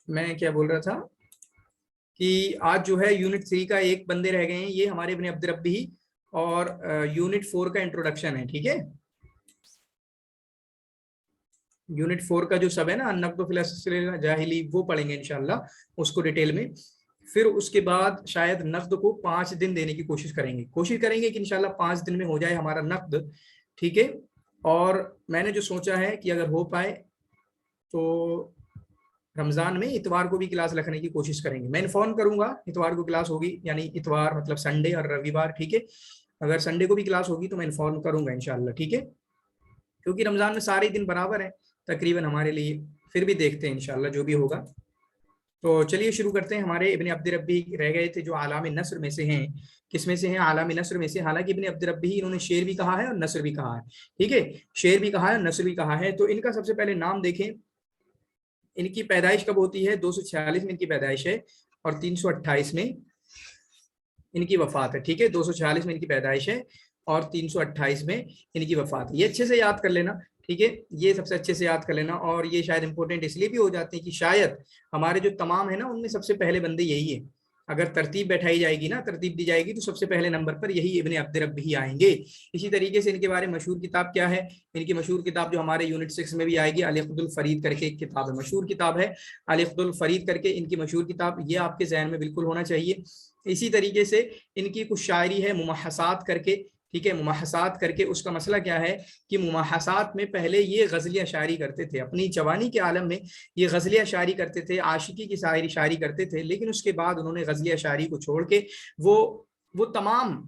मैं क्या बोल रहा था कि आज जो है यूनिट 3 का एक बंदे रह गए हैं, ये हमारे इब्न अब्द रब्बी, और यूनिट 4 का इंट्रोडक्शन है। ठीक है, यूनिट 4 का जो सब है ना, नक़्द फिल अस्र जाहिली, वो पढ़ेंगे इंशाल्लाह उसको डिटेल में। फिर उसके बाद शायद नक़्द को 5 दिन देने की कोशिश करेंगे कि इंशाल्लाह 5 दिन में हो जाए हमारा नक़्द। ठीक है, और मैंने जो सोचा है कि अगर हो पाए तो रमज़ान में इतवार को भी क्लास रखने की कोशिश करेंगे। मैं इन्फॉर्म करूंगा इतवार को क्लास होगी, यानी इतवार मतलब संडे और रविवार। ठीक है, अगर संडे को भी क्लास होगी तो मैं इन्फॉर्म करूंगा इंशाल्लाह। ठीक है, क्योंकि रमज़ान में सारे दिन बराबर है तकरीबन हमारे लिए। फिर भी देखते हैं इंशाल्लाह जो भी होगा। तो चलिए शुरू करते हैं। हमारे इब्न अब्द रब्बी रह गए थे जो आलाम नस्र में से हैं। किस में से हैं? आलाम नस्र में से। हालांकि इब्न अब्द रब्बी इन्होंने शेर भी कहा है और नस्र भी कहा है। ठीक है, शेर भी कहा है और नस्र भी कहा है। तो इनका सबसे पहले नाम देखें। इनकी पैदाइश कब होती है? 246 में इनकी पैदाइश है और 328 में इनकी वफात है। ठीक है, 246 में इनकी पैदाइश है और 328 में इनकी वफात है। ये अच्छे से याद कर लेना। ठीक है, ये सबसे अच्छे से याद कर लेना। और ये शायद इंपॉर्टेंट इसलिए भी हो जाते हैं कि शायद हमारे जो तमाम है ना, उनमें सबसे पहले बंदे यही है। अगर तरतीब बैठाई जाएगी ना, तरतीब दी जाएगी, तो सबसे पहले नंबर पर यही इब्न अब्द रब्बी आएंगे। इसी तरीके से इनके बारे में मशहूर किताब क्या है? इनकी मशहूर किताब जो हमारे यूनिट 6 में भी आएगी, अल-इक़्दुल फ़रीद करके एक किताब है, मशहूर किताब है अल-इक़्दुल फ़रीद करके इनकी मशहूर किताब। ये आपके ज़हन में बिल्कुल होना चाहिए। इसी तरीके से इनकी कुछ शायरी है मुमहसात करके। ठीक है, मुमहसात करके उसका मसला क्या है कि मुमहसात में पहले ये गज़लियाँ शायरी करते थे, अपनी जवानी के आलम में ये गज़लियाँ शायरी करते थे, आशिकी की शायरी करते थे। लेकिन उसके बाद उन्होंने गज़लियाँ शायरी को छोड़ के वो तमाम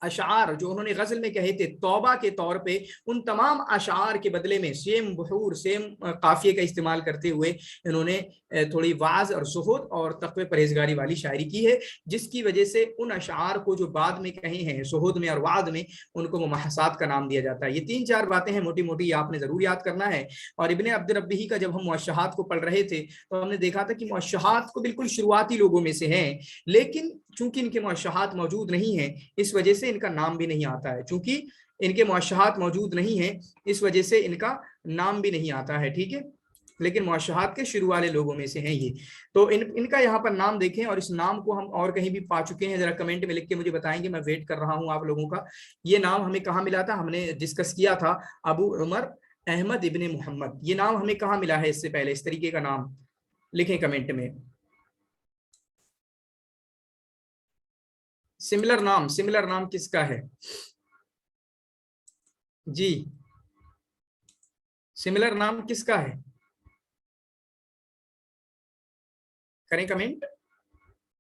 अशार जो उन्होंने गजल में कहे थे तौबा के तौर पे, उन तमाम अशार के बदले में सेम बहूर, सेम काफिये का इस्तेमाल करते हुए इन्होंने थोड़ी वाज और ज़ुहद और तक़वे परहेजगारी वाली शायरी की है, जिसकी वजह से उन अशार को जो बाद में कहे हैं ज़ुहद में और वाद में, उनको मुमहसात का नाम दिया जाता है। ये 3-4 बातें हैं मोटी मोटी, आपने ज़रूर याद करना है। और इब्न अब्द रब्बी का जब हम मुअश्शहात को पढ़ रहे थे तो हमने देखा था कि मुअश्शहात को बिल्कुल शुरुआती लोगों में से हैं, लेकिन चूंकि इनके मुअश्शहात मौजूद नहीं है इस वजह से इनका नाम भी नहीं आता है। चूंकि इनके मुअश्शहात मौजूद नहीं है इस वजह से इनका नाम भी नहीं आता है। ठीक है, लेकिन मुअश्शहात के शुरू वाले लोगों में से हैं ये। तो इनका यहाँ पर नाम देखें, और इस नाम को हम और कहीं भी पा चुके हैं, जरा कमेंट में लिख के मुझे बताएंगे, मैं वेट कर रहा हूँ आप लोगों का। ये नाम हमें कहाँ मिला था? हमने डिस्कस किया था अबू उमर अहमद इब्न मोहम्मद। ये नाम हमें कहाँ मिला है इससे पहले? इस तरीके का नाम लिखें कमेंट में। सिमिलर नाम किसका है जी? सिमिलर नाम किसका है? करें कमेंट।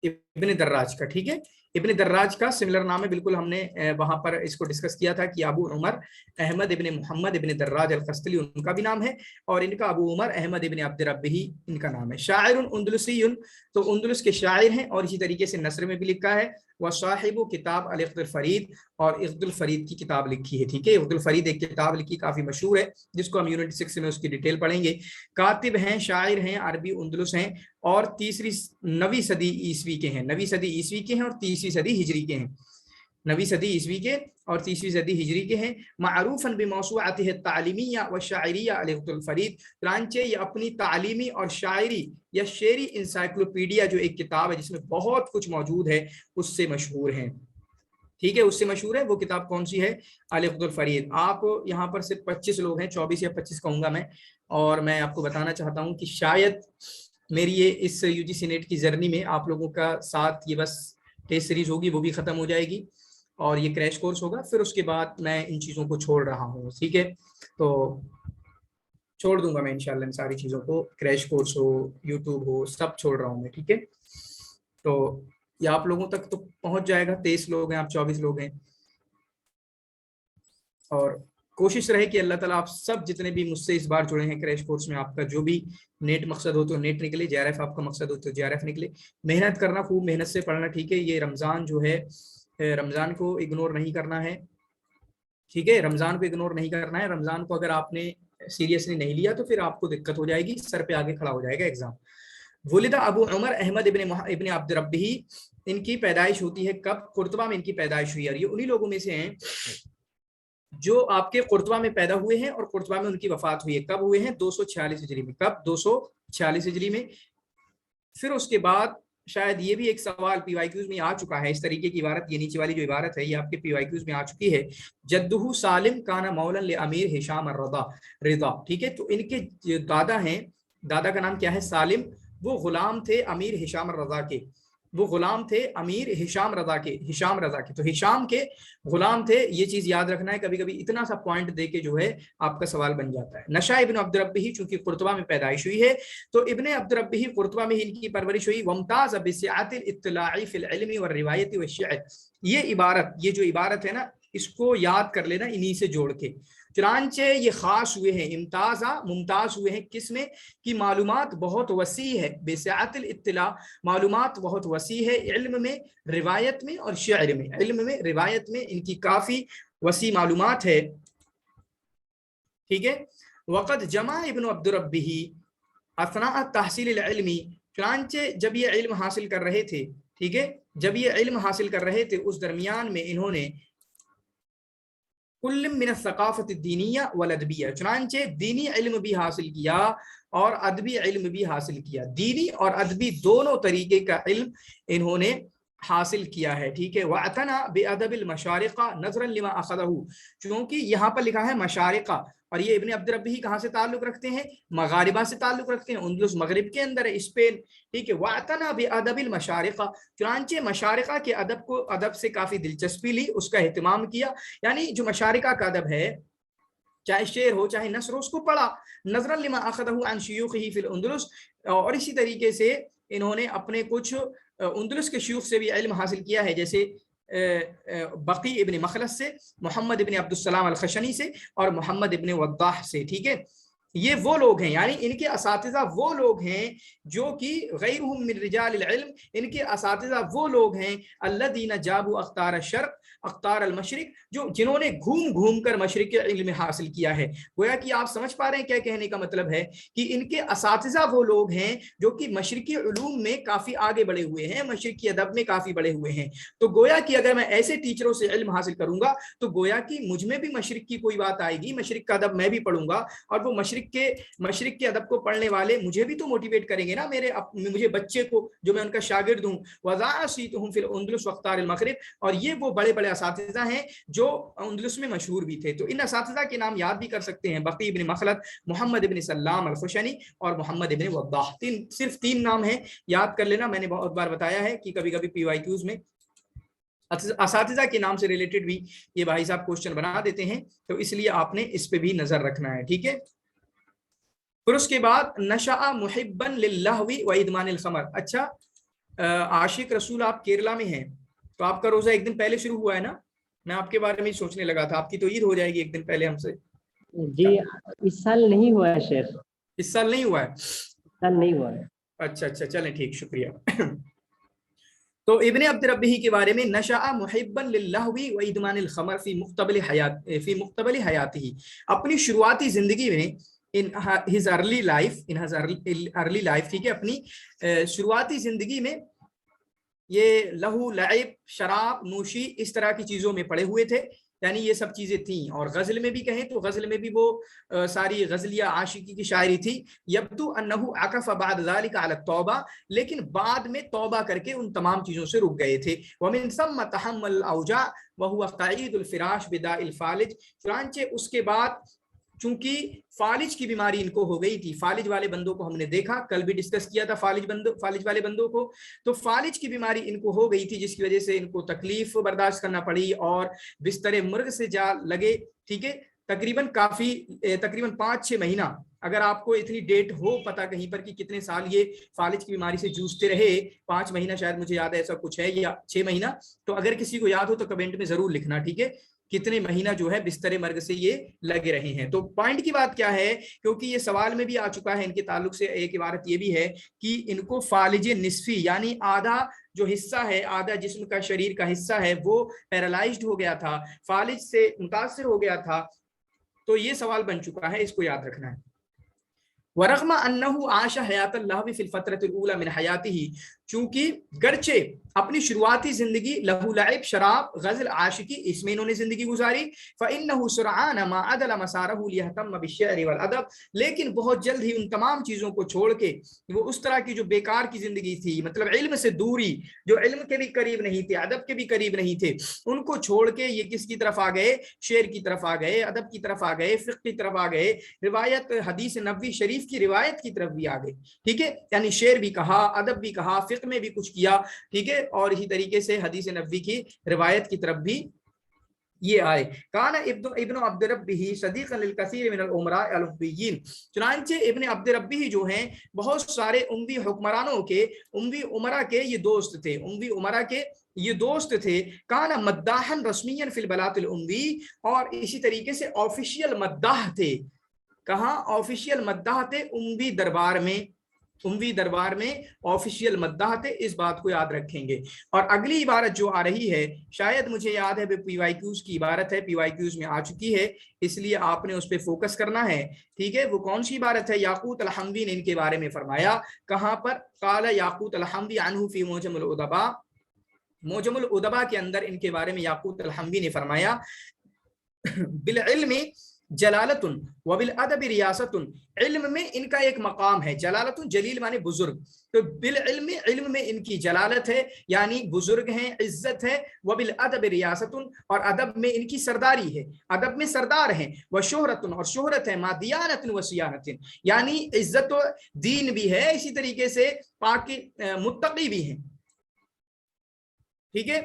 इब्न दर्राज का। ठीक है, इब्न दर्राज का सिमिलर नाम है, बिल्कुल हमने वहां पर इसको डिस्कस किया था कि अबू उमर अहमद इब्न मोहम्मद इब्न दर्राज अल-कस्तली उनका भी नाम है, और इनका अबू उमर अहमद इब्न अब्द रब्बी इनका नाम है। शाइरुन उंदलुसियुन, तो उंदलुस के शायर हैं, और इसी तरीके से नस्र में भी लिखा है। वह साहिबु किताब अल-इक़्दुल फ़रीद, और इक़्दुल फ़रीद की किताब लिखी है। ठीक है, इक़्दुल फ़रीद एक किताब लिखी, काफी मशहूर है, जिसको हम यूनिट 6 में उसकी डिटेल पढ़ेंगे। कातिब हैं, शायर हैं, अरबी उंदलुस हैं, और तीसरी 9वीं सदी ईसवी के हैं। 9वीं सदी ईसवी के हैं और 30वीं सदी हिजरी के हैं। 9वीं सदी ईसवी के और 30वीं सदी हिजरी के हैं। मारूफन बिमौसूअतिह तालीमिया व शायरिया अल-इक़्दुल फ़रीद, चुनांचे ये अपनी तालीमी और शायरी या शेरी इंसाइक्लोपीडिया जो एक किताब है जिसमें बहुत कुछ मौजूद है, उससे मशहूर हैं। ठीक है, उससे मशहूर है। वो किताब कौन सी है? अल-इक़्दुल फ़रीद। आप यहाँ पर सिर्फ 25 लोग हैं, 24 या 25 कहूँगा मैं। और मैं आपको बताना चाहता हूँ कि शायद मेरी ये इस यूजीसी नेट की जर्नी में आप लोगों का साथ, ये बस टेस्ट सीरीज होगी वो भी खत्म हो जाएगी और ये क्रैश कोर्स होगा, फिर उसके बाद मैं इन चीज़ों को छोड़ रहा हूँ। ठीक है, तो छोड़ दूंगा मैं इंशाल्लाह इन सारी चीज़ों को, क्रैश कोर्स हो, यूट्यूब हो, सब छोड़ रहा हूँ मैं। ठीक है, तो ये आप लोगों तक तो पहुंच जाएगा। 23 लोग हैं, आप 24 लोग हैं, और कोशिश रहे कि अल्लाह ताला आप सब जितने भी मुझसे इस बार जुड़े हैं क्रैश कोर्स में, आपका जो भी नेट मकसद हो तो नेट निकले, जेआरएफ आपका मकसद हो तो जेआरएफ निकले। मेहनत करना, खूब मेहनत से पढ़ना। ठीक है, ये रमज़ान जो है, रमज़ान को इग्नोर नहीं करना है। ठीक है, रमज़ान को इग्नोर नहीं करना है। रमज़ान को अगर आपने सीरियसली नहीं लिया तो फिर आपको दिक्कत हो जाएगी, सर पे आगे खड़ा हो जाएगा एग्जाम। वुलिदा अबू उमर अहमद इब्न अब्द रब्बी, इनकी पैदाइश होती है कब? कुर्तबा में इनकी पैदाइश हुई है। और ये उन्हीं लोगों में से हैं जो आपके कुर्तबा में पैदा हुए हैं और कुर्तबा में उनकी वफात हुई है, कब हुए हैं? 246 हिजरी में। कब? 246 हिजरी में। फिर उसके बाद शायद ये भी एक सवाल पीवाईक्यूज में आ चुका है, इस तरीके की इबारत, ये नीचे वाली जो इबारत है ये आपके पीवाईक्यूज में आ चुकी है, जद्दुहु सालिम काना मौलन ले अमीर हिशाम रिदा। ठीक है, तो इनके दादा हैं, दादा का नाम क्या है? सालिम, वो गुलाम थे अमीर हिशाम रजा के, वो गुलाम थे अमीर हिशाम रजा के, हिशाम रजा के, तो हिशाम के गुलाम थे। ये चीज याद रखना है, कभी कभी इतना सा पॉइंट दे के जो है आपका सवाल बन जाता है। नशा इब्न अब्द रब्बिही, चूंकि कुर्तबा में पैदाइश हुई है तो इब्न अब्द रब्बिही कुर्तबा में इनकी परवरिश हुई। वमताज बिसिआतिल इत्तिलाई फिल इल्मी व रिवायती व शिअर, ये इबारत, ये जो इबारत है ना, इसको याद कर लेना इन्हीं से जोड़ के। चुनांचे ये खास हुए हैं, इम्ताजा मुमताज हुए हैं किस में? कि मालूमात बहुत वसी है, बेसिआतिल इत्तिला, मालूमात बहुत वसी है, इल्म में, रिवायत में और शिअर में। इल्म में, रिवायत में इनकी काफी वसी मालूमात है। ठीक है। वक़द जमा इब्न अब्द रब्बिही अथना तहसील इल्मी, चुनांचे जब ये इल्म हासिल कर रहे थे, ठीक है, जब ये इल्म हासिल कर रहे थे उस दरमियान में इन्होंने कुल्लम मिन सकाफत दीनिया वल अदबिया, चुनांचे दीनी इल्म भी हासिल किया और अदबी इल्म भी हासिल किया, दीनी और अदबी दोनों तरीके का इल्म इन्होंने हासिल किया है। ठीक है। वअतना बिअदबिल मशारिक़ा नज़रन लिमा अख़ज़हु, क्योंकि यहाँ पर लिखा है मशारिक़ा, और ये इब्न अब्द रब्बिही कहाँ से ताल्लुक रखते हैं? मगारिबा से ताल्लुक रखते हैं, उंदलुस मगरिब के अंदर है, स्पेन। ठीक है। वअतना बिअदबिल मशारिक़ा, चुनांचे मशारिक़ा के अदब को, अदब से काफी दिलचस्पी ली, उसका एहतमाम किया, यानी जो मशारिक़ा का अदब है, चाहे शेर हो चाहे नस्र हो, उसको पढ़ा। नज़रन लिमा अख़ज़हु अन शुयूख़िही फिल उंदलुस, और इसी तरीके से इन्होंने अपने कुछ उंदलुस के शयूख से भी इल्म हासिल किया है, जैसे बकी इब्न मखलस से, मोहम्मद इब्न अब्दुस्सलाम अल-खशनी से और मोहम्मद इब्न वद्दाह से। ठीक है, ये वो लोग हैं, यानी इनके असातिज़ा वो लोग हैं जो कि गैरुहुम मिन रिजालिल इल्म, इनके असातिज़ा वो लोग हैं अल्लज़ीना जाबू अख्तार अश-शर्क़ अख्तार अल-मशरिक़, जो जिन्होंने घूम घूम कर मशरिक़ के इल्म हासिल किया है। गोया कि आप समझ पा रहे हैं क्या कहने का मतलब है, कि इनके असातिज़ा वो लोग हैं जो कि मशरिक़ी उलूम में काफ़ी आगे बढ़े हुए हैं, मशरिक़ी अदब में काफ़ी बढ़े हुए हैं। तो गोया कि अगर मैं ऐसे टीचरों से इल्म हासिल करूँगा तो गोया कि मुझ में भी मशरिक़ की कोई बात आएगी, मशरिक़ का अदब मैं भी पढ़ूंगा, और वो मशरिक़ के अदब को पढ़ने वाले मुझे भी तो मोटिवेट करेंगे ना, मुझे बच्चे को जो मैं उनका शागिर्द हूँ। वज़ाअसीतुहुम फिल उंदलुस वख्तार अल-मग़रिब, और ये वो बड़े बड़े असातिज़ा हैं जो उंदलुस में मशहूर भी थे। तो इन असातिज़ा के नाम याद भी कर सकते हैं, बकी इब्न मखलद, मोहम्मद इब्न सल्लाम अल-खुशनी और मोहम्मद इब्न वद्दाह। सिर्फ तीन नाम हैं, याद कर लेना। मैंने बहुत बार बताया है कि कभी कभी पीवाईक्यूज में असातिज़ा के नाम से रिलेटेड भी ये भाई साहब क्वेश्चन बना देते हैं, तो इसलिए आपने इस पे भी नजर रखना है। ठीक है। फिर उसके बाद नशा मुहिब्बन लिल्लाहवी व इदमानिल खमर। अच्छा, आशिक रसूल, आप केरला में हैं तो आपका रोजा एक दिन पहले शुरू हुआ है ना? मैं आपके बारे में सोचने लगा था, आपकी तो ईद हो जाएगी एक दिन पहले हमसे। जी, इस साल नहीं हुआ है शेख, इस साल नहीं हुआ है? इस साल नहीं हुआ है। अच्छा, चलें ठीक, शुक्रिया। तो इब्न अब्द रब्बिही के बारे में, नशा मुहिब्बन लिल्लाहवी व इदमानिल खमर फी मुक्तबल हयातिही, अपनी शुरुआती जिंदगी में, इन हिज अर्ली लाइफ, ठीक है, अपनी शुरुआती जिंदगी में ये लहू लैब, शराब नोशी, इस तरह की चीजों में पड़े हुए थे, यानी ये सब चीजें थी। और गजल में भी कहें तो गजल में भी वो सारी गजलिया आशिकी की शायरी थी। यब्दु अन्नहु अकफ़ बाद ज़ालिका अला तौबा, लेकिन बाद में तौबा करके उन तमाम चीजों से रुक गए थे। वमिन सम्म तहम्मल औजा व हुवा क़ईदुल फ़िराश बिदाइल फ़ालिज, चुनांचे उसके बाद चूंकि फालिज की बीमारी इनको हो गई थी, फालिज वाले बंदों को हमने देखा, कल भी डिस्कस किया था फालिज वाले बंदों को, तो फालिज की बीमारी इनको हो गई थी, जिसकी वजह से इनको तकलीफ बर्दाश्त करना पड़ी और बिस्तरे मुर्ग से जा लगे। ठीक है, तकरीबन 5-6 महीना, अगर आपको इतनी डेट हो पता कहीं पर कि कितने साल ये फालिज की बीमारी से जूझते रहे, 5 महीना शायद मुझे याद है, ऐसा कुछ है, या 6 महीना, तो अगर किसी को याद हो तो कमेंट में जरूर लिखना। ठीक है, कितने महीना जो है बिस्तरे मर्ग से ये लगे रहे हैं। तो पॉइंट की बात क्या है, क्योंकि ये सवाल में भी आ चुका है, इनके ताल्लुक से एक इबारत ये भी है कि इनको फालिज निस्फी, यानी आधा जो हिस्सा है, आधा जिस्म का, शरीर का हिस्सा है, वो पैरालाइज्ड हो गया था, फालिज से मुतासिर हो गया था। तो ये सवाल बन चुका है, इसको याद रखना है। ورغم अन्नहु आशा हयात अल्लाह फिल फ़त्रतिल ऊला मिन हयातिही, चूंकि गर्चे अपनी शुरुआती जिंदगी लहू लाइब शराब गजल आशिकी इसमें इन्होंने जिंदगी गुजारी, फ़इन्नहु सुरआन मा अदल मसारहु लियहतम बिश्शिअरि वल अदब, लेकिन बहुत जल्द ही उन तमाम चीजों को छोड़ के वो उस तरह की जो बेकार की जिंदगी थी, मतलब इल्म से दूरी, जो इल्म के भी करीब नहीं थे, अदब के भी करीब नहीं थे, उनको छोड़ के ये किसकी तरफ आ गए, शेर की तरफ आ गए, अदब की तरफ आ गए, फिक्र की तरफ आ गए, रिवायत हदीस नबवी शरीफ की रिवायत की तरफ भी आ गए। ठीक है, यानी शेर भी कहा, अदब भी कहा, फिक्र में भी कुछ किया। ठीक है, और इसी तरीके से हदीस नबवी की रिवायत की तरफ भी ये आए। काना इब्न अब्द रब्बी सदीक़न लिल कसीर मिनल उमरा अल उम्विय्यीन, चुनांचे इब्न अब्द रब्बी जो हैं बहुत सारे उम्वी हुक्मरानों के, उम्वी उमरा के ये दोस्त थे, उम्वी उमरा के ये दोस्त थे। काना मद्दाहन रस्मियन फिल बलातिल उम्वी, और इसी तरीके से ऑफिशियल मद्दाह थे। कहाँ ऑफिशियल मद्दाह थे? उम्वी दरबार में, उम्वी दरबार में ऑफिशियल मद्दाह थे, इस बात को याद रखेंगे। और अगली इबारत जो आ रही है, शायद मुझे याद है PYQs की इबारत है, PYQs में आ चुकी है, इसलिए आपने उस पर फोकस करना है। ठीक है, वो कौन सी इबारत है? याकूत अल-हम्वी ने इनके बारे में फरमाया। कहाँ पर? काला याकूत अल-हम्वी अन्हु फी मोजमुल उदबा, मोजमुल उदबा के अंदर इनके बारे में याकूत अल-हम्वी ने फरमाया, बिल इल्मी जलालतुन व बिल अदबि रियासतुन, इल्म में इनका एक मकाम है, जलालतुन जलील माने बुजुर्ग, तो बिल इल्म, इल्म में इनकी जलालत है यानी बुजुर्ग हैं, इज्जत है। व बिल अदबि रियासतुन, और अदब में इनकी सरदारी है, अदब में सरदार हैं। व शोहरतुन, और शोहरत है, मा दियानतुन व सियानतुन, यानी इज्जत व दीन भी है, इसी तरीके से पाकी मुत्तकी भी हैं। ठीक है,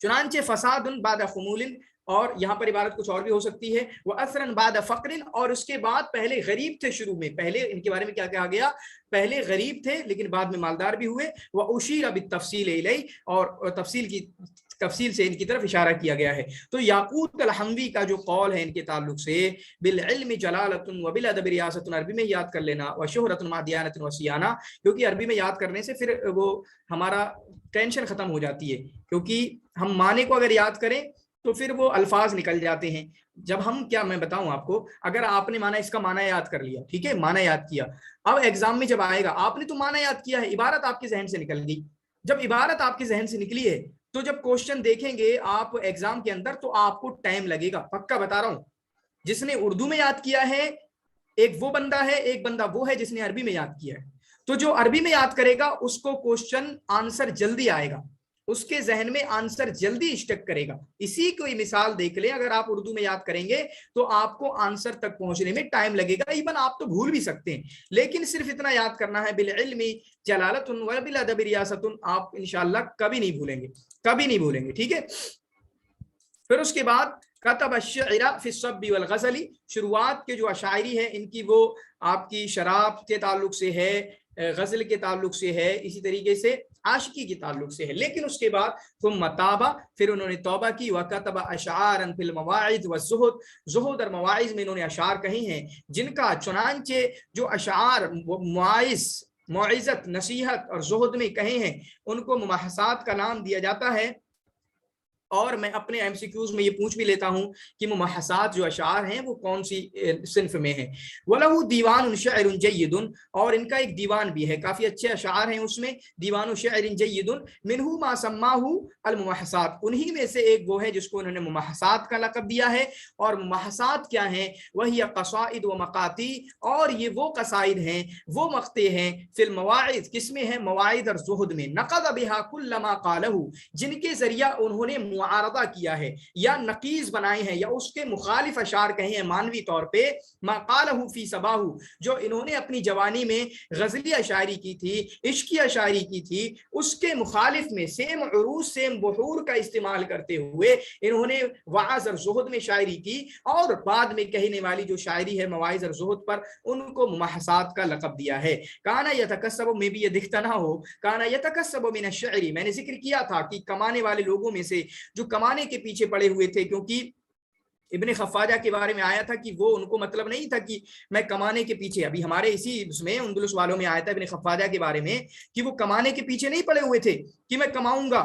चुनांचे फसादुन बाद खुमूलिन, और यहाँ पर इबारत कुछ और भी हो सकती है, वो असरन बाद फक्रिन, और उसके बाद पहले गरीब थे, शुरू में पहले इनके बारे में क्या कहा गया, पहले गरीब थे लेकिन बाद में मालदार भी हुए। वह उशीर बित्तफसील इलैहि, और तफसील से इनकी तरफ इशारा किया गया है। तो याकूत अल-हम्वी का जो कौल है इनके ताल्लुक से, बिल इल्मी जलालतुन व बिल अदबि रियासतुन, अरबी में याद कर लेना, व शोहरतुन मा दियानतुन व सियाना, क्योंकि अरबी में याद करने से फिर वो हमारा टेंशन खत्म हो जाती है, क्योंकि हम माने को अगर याद करें तो फिर वो अल्फाज निकल जाते हैं। जब हम, क्या मैं बताऊं आपको, अगर आपने माना, इसका माना याद कर लिया, ठीक है, माना याद किया, अब एग्जाम में जब आएगा, आपने तो माना याद किया है, इबारत आपके जहन से निकल गई। जब इबारत आपके जहन से निकली है तो जब क्वेश्चन देखेंगे आप एग्जाम के अंदर, तो आपको टाइम लगेगा, पक्का बता रहा हूं। जिसने उर्दू में याद किया है एक वो बंदा है, एक बंदा वो है जिसने अरबी में याद किया है। तो जो अरबी में याद करेगा उसको क्वेश्चन आंसर जल्दी आएगा, उसके जहन में आंसर जल्दी स्टक करेगा। इसी कोई मिसाल देख लें, अगर आप उर्दू में याद करेंगे तो आपको आंसर तक पहुंचने में टाइम लगेगा, इवन आप तो भूल भी सकते हैं, लेकिन सिर्फ इतना याद करना है, बिल इल्मी जलालतुन व बिल अदबि रियासतुन, आप इंशाअल्लाह कभी नहीं भूलेंगे, कभी नहीं भूलेंगे। ठीक है, फिर उसके बाद कतब अश्शअरा फी सब्बी वल गज़ली, शुरुआत के जो अशायरी है इनकी वो आपकी शराब के ताल्लुक से है, गजल के ताल्लुक से है, इसी तरीके से आशिकी के ताल्लुक से है। लेकिन उसके बाद तुम ताबा, फिर उन्होंने तौबा की, वकतबा अशारन फिल मवाइज व ज़ुहद, ज़ुहद और मवाइज में इन्होंने अशार कही हैं, जिनका चुनांचे जो अशार मुआइज, मुइज़त, नसीहत और ज़ुहद में कहे हैं, उनको मुमाहसात का नाम दिया जाता है। और मैं अपने एमसीक्यूज में ये पूछ भी लेता हूँ कि मुमाहसात जो अशार हैं वो कौन सी सिन्फ में है। वलहु दीवान शअरुन जय्यदुन, और इनका एक दीवान भी है, काफी अच्छे अशार हैं उसमें। दीवान शअरिन जय्यदुन मिनहु मा सम्माहु अल मुमाहसात, उन्हीं में से एक वो है जिसको उन्होंने मुमाहसात का लक़ब दिया है। और मुमाहसात क्या हैं? वही क़साइद व मक़ाती, और ये वो कसाइद हैं, वो मक़ते हैं, फिल मवाइद, किसमें है? मवाइद और ज़ुहद में। नक़द बिहा कुल्ल मा क़ालहु, जिनके जरिया उन्होंने मुआरदा किया है या नकीज बनाए हैं या उसके मुखालिफ अशार कहे हैं मानवी तौर पे। मा क़ालहु फी सबाहु, जो इन्होंने अपनी जवानी में गजली अशायरी की थी, इश्की अशायरी की थी, उसके मुखालिफ में सेम उरूस, सेम बुहूर का इस्तेमाल करते हुए इन्होंने वाज़ और ज़ुहद में शायरी की। और बाद में कहने वाली जो शायरी है मवाइज़ और ज़ुहद पर, उनको मुमाहसात का लक़ब दिया है। काना यतकस्सबु, में भी ये दिखता ना हो, काना यतकस्सबु मिन अश्शअरी, मैंने जिक्र किया था कि कमाने वाले लोगों में से जो कमाने के पीछे पड़े हुए थे, क्योंकि इब्ने खफ़ाजा के बारे में आया था कि वो, उनको मतलब नहीं था कि मैं कमाने के पीछे, अभी हमारे इसी उसमें उंदुलुस वालों में आया था इब्ने खफ़ाजा के बारे में कि वो कमाने के पीछे नहीं पड़े हुए थे कि मैं कमाऊंगा,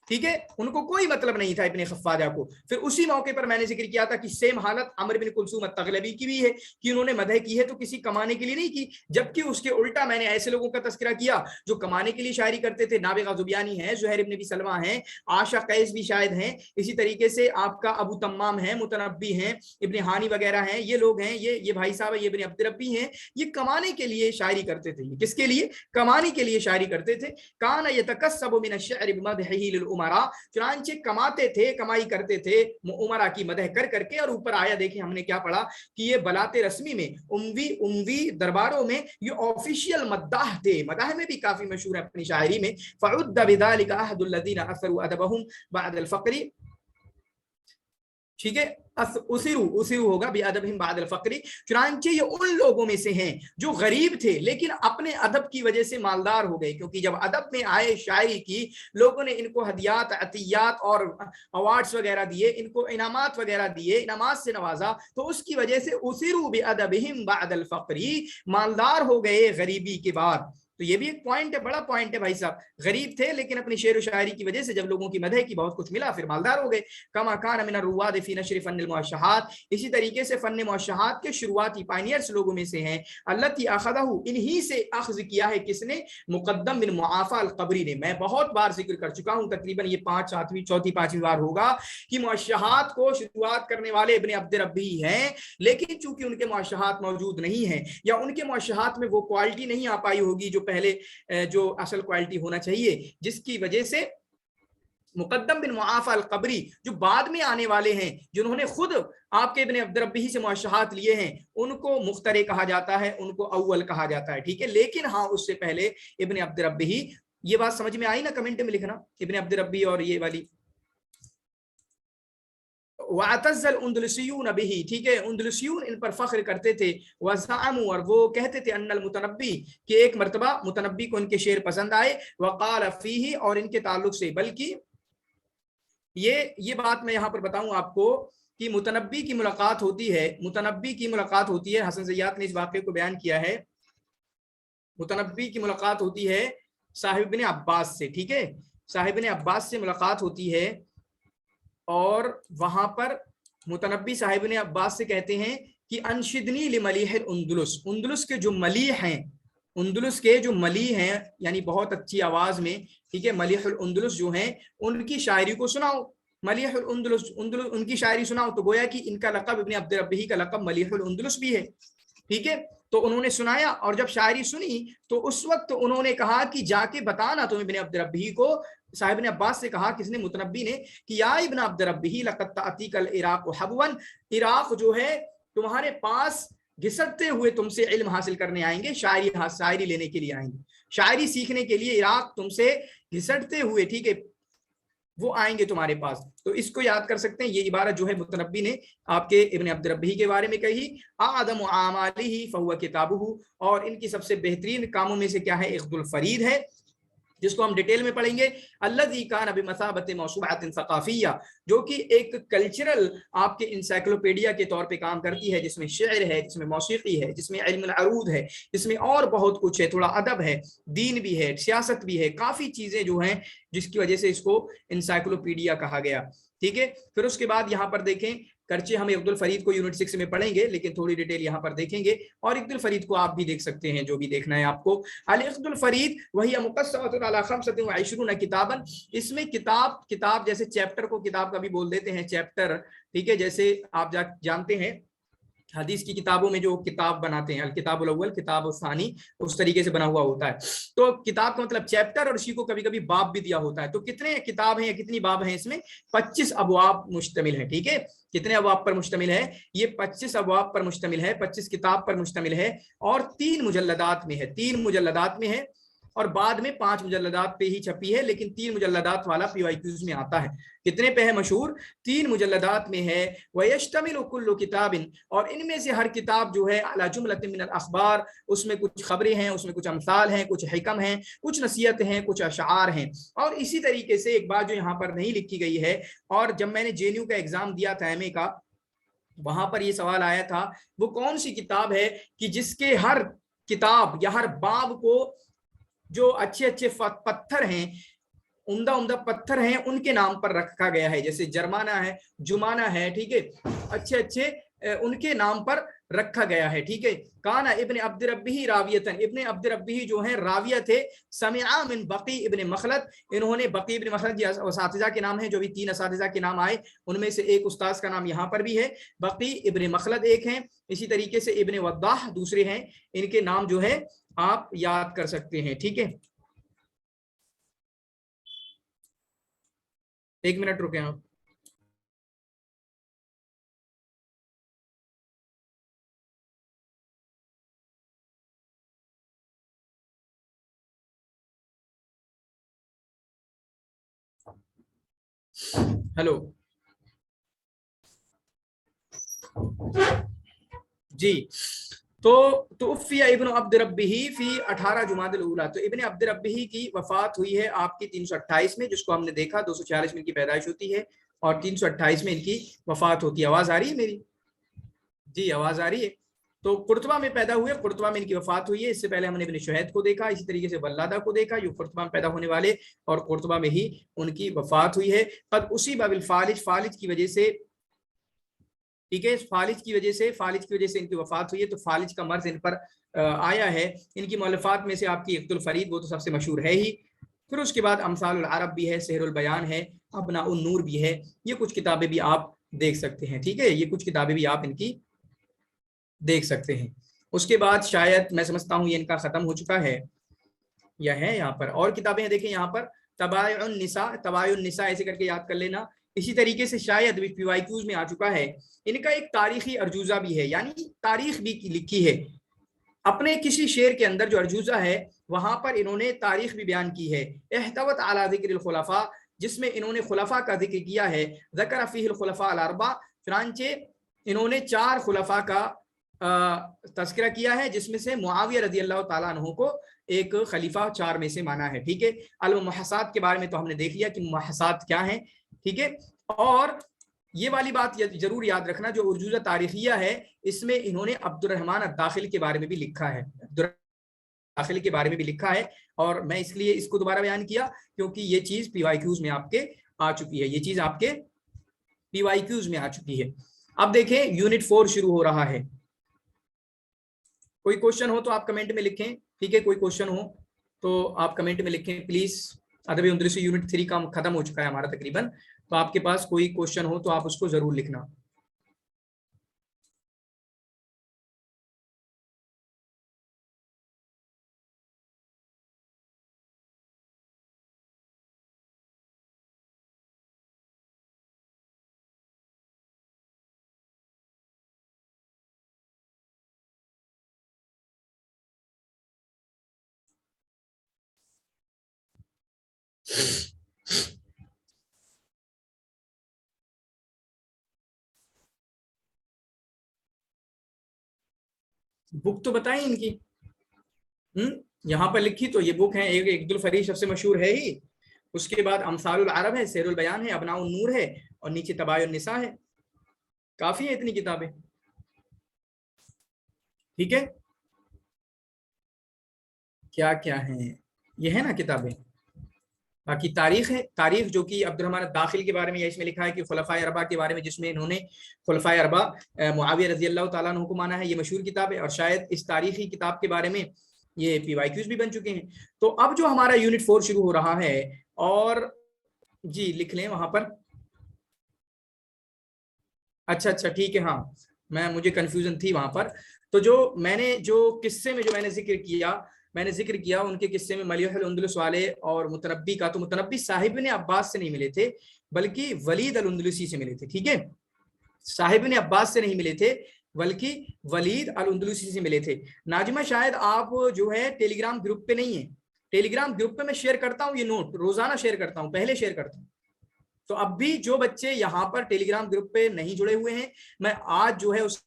ठीक है, उनको कोई मतलब नहीं था इब्न खफ्फाजा को। फिर उसी मौके पर मैंने जिक्र किया था कि सेम हालत अमर बिन कुलसूम अत-तगलबी की भी है कि उन्होंने मदह की है तो किसी कमाने के लिए नहीं की, जबकि उसके उल्टा मैंने ऐसे लोगों का तस्करा किया जो कमाने के लिए शायरी करते थे। नाबिगा जुबियानी है, जुहैर इब्न अबी सलमा है, आशा कैस भी शायद हैं, इसी तरीके से आपका अबू तम्माम है, मुतनब्बी हैं, इब्न हानी वगैरह हैं, ये लोग हैं, ये भाई साहब ये इब्न अब्द रब्बी हैं, ये कमाने के लिए शायरी करते थे। ये किसके लिए? कमाने के लिए शायरी करते थे। कान यतकस्सबु मिन अश-शअर बिमदहिही लिल उमरा, चुनांचे कमाते थे, कमाई करते थे उमरा की मदह कर करके। और ऊपर आया देखिए हमने क्या पढ़ा कि ये बलाते रस्मी में उम्वी दरबारों में ये ऑफिशियल मद्दाह थे, मदाह में भी काफी मशहूर है अपनी शायरी में। फउद्द बिदालिका अहदुल लदीना असरु अदबहुम बअदल फक्री, ठीक है, उसिरु होगा बिअदबहिम बअदल फक्री, चुनांचे ये उन लोगों में से हैं जो गरीब थे लेकिन अपने अदब की वजह से मालदार हो गए, क्योंकि जब अदब में आए, शायरी की, लोगों ने इनको हदियात, अतियात और अवार्ड्स वगैरह दिए, इनको इनामात वगैरह दिए, इनामात से नवाजा, तो उसकी वजह से उसिरु बिअदबहिम बअदल फक्री, मालदार हो गए गरीबी के बाद। तो ये भी एक पॉइंट है, बड़ा पॉइंट है भाई साहब। गरीब थे लेकिन अपनी शेर व शायरी की वजह से जब लोगों की मदह की, बहुत कुछ मिला, फिर मालदार हो गए। कमा कान मिन रुवाद फी नश्र फन मुअश्शहात, इसी तरीके से फन मुअश्शहात के शुरुआती पायनियर्स लोगों में से हैं। अल्लती अखदहु, इन्हीं से अख्ज किया है किसने? मुक़द्दम बिन मुआफ़ा अल-क़बरी ने। मैं बहुत बार जिक्र कर चुका हूं, तकरीबन ये चौथी पांचवी बार होगा कि मुअश्शहात को शुरुआत करने वाले इब्न अब्द रब्बी हैं, लेकिन चूंकि उनके मुअश्शहात मौजूद नहीं है या उनके मुअश्शहात में वो क्वालिटी नहीं आ पाई होगी जो पहले जो असल क्वालिटी होना चाहिए, जिसकी वजह से मुक़द्दम बिन मुआफ़ा अल-क़बरी जो बाद में आने वाले हैं, जिन्होंने खुद आपके इब्न अब्द रब्बी से मुअश्शहात लिए हैं, उनको मुख्तरे कहा जाता है, उनको अव्वल कहा जाता है, ठीक है। लेकिन हाँ, उससे पहले इब्न अब्द रब्बी, ये बात समझ में आई ना? कमेंट में लिखना इब्न अब्द रब्बी और ये वाली। वातज़ल उंदलुसियून बिही, ठीक है, उंदलुसियून इन पर फख्र करते थे। वज़अमू, और वो कहते थे, अन्नल मुतनब्बी, कि एक मर्तबा मुतनब्बी को इनके शेर पसंद आए, वक़ाल फ़ीही, और इनके ताल्लुक से, बल्कि ये बात मैं यहाँ पर बताऊं आपको कि मुतनब्बी की मुलाकात होती है, मुतनब्बी की मुलाकात होती है, हसन ज़ैयात ने इस वाक़े को बयान किया है। मुतनब्बी की मुलाकात होती है साहिब इब्न अब्बास से, ठीक है, साहिब इब्न अब्बास से मुलाकात होती है, और वहां पर मुतनब्बी साहिब ने अब्बास से कहते हैं कि अनशिदनी लिमलीह उंदुलुस, उंदुलुस के जो मलीह हैं, उंदुलुस के जो मलीह हैं, यानी बहुत अच्छी आवाज में, ठीक है, मलीह उंदुलुस जो हैं, उनकी शायरी को सुनाओ। मलीह उंदुलुस, उनकी शायरी सुनाओ। तो गोया कि इनका लक़ब, इब्न अब्द रब्बी का लक़ब मलीह उंदुलुस भी है, ठीक है। तो उन्होंने सुनाया, और जब शायरी सुनी तो उस वक्त उन्होंने कहा कि जाके बताना तुम इब्न अब्द रब्बी को। साहिब ने अब्बास से कहा, किसने? मुतनब्बी ने, कि या इब्न अब्द रब्बी लक़द तातीकल इराक़ हबवन, इराक़ जो है तुम्हारे पास घिसटते हुए तुमसे इल्म हासिल करने आएंगे, शायरी लेने के लिए आएंगे, शायरी सीखने के लिए इराक़ तुमसे घिसटते हुए, ठीक है, वो आएंगे तुम्हारे पास। तो इसको याद कर सकते हैं। ये इबारत जो है मुतनब्बी ने आपके इब्न अब्द रब्बी के बारे में कही। आदम आमालिही फहुवा किताबुहु, और इनकी सबसे बेहतरीन कामों में से क्या है? इख्दुल फरीद है, जिसको हम डिटेल में पढ़ेंगे। अल्लज़ी कान बिमसाबत मौसूअतिन सक़ाफ़िय्या, जो कि एक कल्चरल आपके इंसाइक्लोपीडिया के तौर पे काम करती है, जिसमें शेर है, जिसमें मौसीकी है, जिसमें इल्मुल अरूद है, जिसमें और बहुत कुछ है, थोड़ा अदब है, दीन भी है, सियासत भी है, काफ़ी चीज़ें जो हैं जिसकी वजह से इसको इंसाइक्लोपीडिया कहा गया, ठीक है। फिर उसके बाद यहाँ पर देखें, करचे हम इख्दुल फरीद को यूनिट 6 में पढ़ेंगे, लेकिन थोड़ी डिटेल यहाँ पर देखेंगे, और इख्दुल फरीद को आप भी देख सकते हैं, जो भी देखना है आपको। अल इख्दुल फरीद वही मुक़स्समतुन अला 25 किताबन, इसमें किताब जैसे चैप्टर को किताब का भी बोल देते हैं, चैप्टर, ठीक है, जैसे आप जानते हैं हदीस की किताबों में जो किताब बनाते हैं, अल किताबुल अव्वल, किताब सानी, उस तरीके से बना हुआ होता है। तो किताब का मतलब चैप्टर, और इसी को कभी कभी बाब भी दिया होता है। तो कितने किताब हैं या कितनी बाब हैं इसमें? 25 अबवाब मुश्तमिल है, ठीक है। कितने अबवाब पर मुश्तमिल है? ये 25 अबवाब पर मुश्तमिल है, 25 किताब पर मुश्तमिल है, और 3 मुजल्लदात में है, 3 मुजल्लदात में है, और बाद में 5 मुजल्लदात पे ही छपी है, लेकिन 3 मुजल्लदात वाला PYQs में आता है। कितने पे है मशहूर? 3 मुजल्लदात में है। वयश्तमिलु कुल्लु किताबिन, और इनमें से हर किताब जो है अला जुमलतिन मिनल अखबार, उसमें कुछ खबरें हैं, उसमें कुछ अमसाल हैं, कुछ हिकम हैं, कुछ नसीहत हैं, कुछ अशार हैं। और इसी तरीके से एक बात जो यहाँ पर नहीं लिखी गई है, और जब मैंने JNU का एग्जाम दिया था MA का, वहां पर ये सवाल आया था, वो कौन सी किताब है कि जिसके हर किताब या हर बाब को जो अच्छे अच्छे पत्थर हैं عمدہ عمدہ پتھر ہیں ان کے نام پر رکھا گیا ہے, جیسے جرمانہ ہے, جمانہ ہے, ٹھیک ہے, اچھے اچھے ان کے نام پر رکھا گیا ہے, ٹھیک ہے. کانا ابن عبد ربہ راویتن, ابن عبد ربہ جو ہیں راویہ تھے, سمع من بقی ابن مخلد, انہوں نے بقی ابن مخلد یہ اساتذہ کے نام ہیں, جو بھی 3 اساتذہ کے نام آئے ان میں سے ایک استاذ کا نام یہاں پر بھی ہے, بقی ابن مخلد ایک ہیں, اسی طریقے سے ابن وضاح دوسرے ہیں, ان کے نام جو ہے آپ یاد کر سکتے ہیں, ٹھیک ہے. 1 منٹ رکیں آپ. ہلو جی, تو توفی ابن عبد ربہ فی 18 جمادی الاولی, تو ابن عبد ربہ کی وفات ہوئی ہے آپ کی 328 میں, جس کو ہم نے دیکھا 246 میں ان کی پیدائش ہوتی ہے اور 328 میں ان کی وفات ہوتی ہے. آواز آ رہی ہے میری؟ جی آواز آ رہی ہے. تو قرطبہ میں پیدا ہوئے, قرطبہ میں ان کی وفات ہوئی ہے. اس سے پہلے ہم نے ابن شہید کو دیکھا, اسی طریقے سے ولادہ کو دیکھا, یہ قرطبہ میں پیدا ہونے والے, اور قرطبہ میں ہی ان کی وفات ہوئی ہے. قد اصیب بالفالج, فالج کی وجہ سے, ٹھیک ہے, فالج کی وجہ سے ان کی وفات ہوئی ہے. تو فالج کا مرض ان پر آیا ہے. ان کی مؤلفات میں سے آپ کی اقت الفرید, وہ تو سب سے مشہور ہے ہی. پھر اس کے بعد امثال العرب بھی ہے, سحر البیان ہے, ابناء النور بھی ہے. یہ کچھ کتابیں بھی آپ دیکھ سکتے ہیں, ٹھیک ہے, یہ کچھ کتابیں بھی آپ ان کی دیکھ سکتے ہیں. اس کے بعد شاید میں سمجھتا ہوں یہ ان کا ختم ہو چکا ہے یا ہے. یہاں پر اور کتابیں دیکھیں, یہاں پر طبائع النساء ایسے کر کے یاد کر لینا. اسی طریقے سے شاید بھی پی وائی کیوز میں آ چکا ہے. ان کا ایک تاریخی ارجوزہ بھی ہے, یعنی تاریخ بھی لکھی ہے. اپنے کسی شعر کے اندر جو ارجوزہ ہے وہاں پر انہوں نے تاریخ بھی بیان کی ہے. احتوت علی ذکر الخلفاء, جس میں انہوں نے خلفاء کا ذکر کیا ہے. ذکر فیہ الخلفاء الاربعہ, چنانچہ انہوں نے 4 خلفاء کا تذکرہ کیا ہے, جس میں سے معاویہ رضی اللہ تعالیٰ عنہ کو ایک خلیفہ 4 میں سے مانا ہے, ٹھیک ہے. المحصات کے بارے میں تو ہم نے دیکھ لیا کہ محصات کیا ہیں, ٹھیک ہے. اور یہ والی بات ضرور یاد رکھنا, جو ارجوزہ تاریخیہ ہے اس میں انہوں نے عبد الرحمن الداخل کے بارے میں بھی لکھا ہے, داخل کے بارے میں بھی لکھا ہے. اور میں اس لیے اس کو دوبارہ بیان کیا کیونکہ یہ چیز پی وائی کیوز میں آپ کے آ چکی ہے, یہ چیز آپ کے پی وائی کیوز میں آ چکی ہے. اب دیکھیں یونٹ 4 شروع ہو رہا ہے. کوئی کوشچن ہو تو آپ کمنٹ میں لکھیں, ٹھیک ہے, کوئی کوشچن ہو تو آپ کمنٹ میں لکھیں پلیز. ادبی اندلسی یونٹ 3 کا ختم ہو چکا ہے ہمارا تقریباً, تو آپ کے پاس کوئی کوشچن ہو تو آپ اس کو ضرور لکھنا. بک تو بتائیں ان کی, یہاں پر لکھی تو یہ بک ہے, ایک عقد الفرید سب سے مشہور ہے ہی, اس کے بعد امثال العرب ہے, سحر البیان ہے, ابناء النور ہے, اور نیچے طبائع النساء ہے. کافی ہے اتنی کتابیں, ٹھیک ہے. کیا کیا ہیں, یہ ہے نا کتابیں. باقی تاریخ ہے, تاریخ جو کہ عبد الرحمن الداخل کے بارے میں, یا اس میں لکھا ہے کہ خلفائے اربعہ کے بارے میں, جس میں انہوں نے خلفائے اربعہ معاویہ رضی اللہ تعالیٰ عنہ کو مانا ہے. یہ مشہور کتاب ہے, اور شاید اس تاریخی کتاب کے بارے میں یہ پی وائی کیوز بھی بن چکے ہیں. تو اب جو ہمارا یونٹ 4 شروع ہو رہا ہے, اور جی لکھ لیں وہاں پر. اچھا ٹھیک ہے, ہاں مجھے کنفیوژن تھی وہاں پر. تو جو میں نے قصے میں جو میں نے ذکر کیا ان کے قصے میں ملیح الاندلس والے اور متنبی کا, تو متنبی صاحب نے عباس سے نہیں ملے تھے بلکہ ولید الاندلسی سے ملے تھے, ٹھیک ہے. صاحب نے عباس سے نہیں ملے تھے بلکہ ولید الاندلسی سے ملے تھے. ناجمہ شاید آپ جو ہے ٹیلی گرام گروپ پہ نہیں ہیں. ٹیلی گرام گروپ پہ میں شیئر کرتا ہوں, یہ نوٹ روزانہ شیئر کرتا ہوں, پہلے شیئر کرتا ہوں. تو اب بھی جو بچے یہاں پر ٹیلی گرام گروپ پہ نہیں جڑے ہوئے ہیں, میں آج جو ہے اس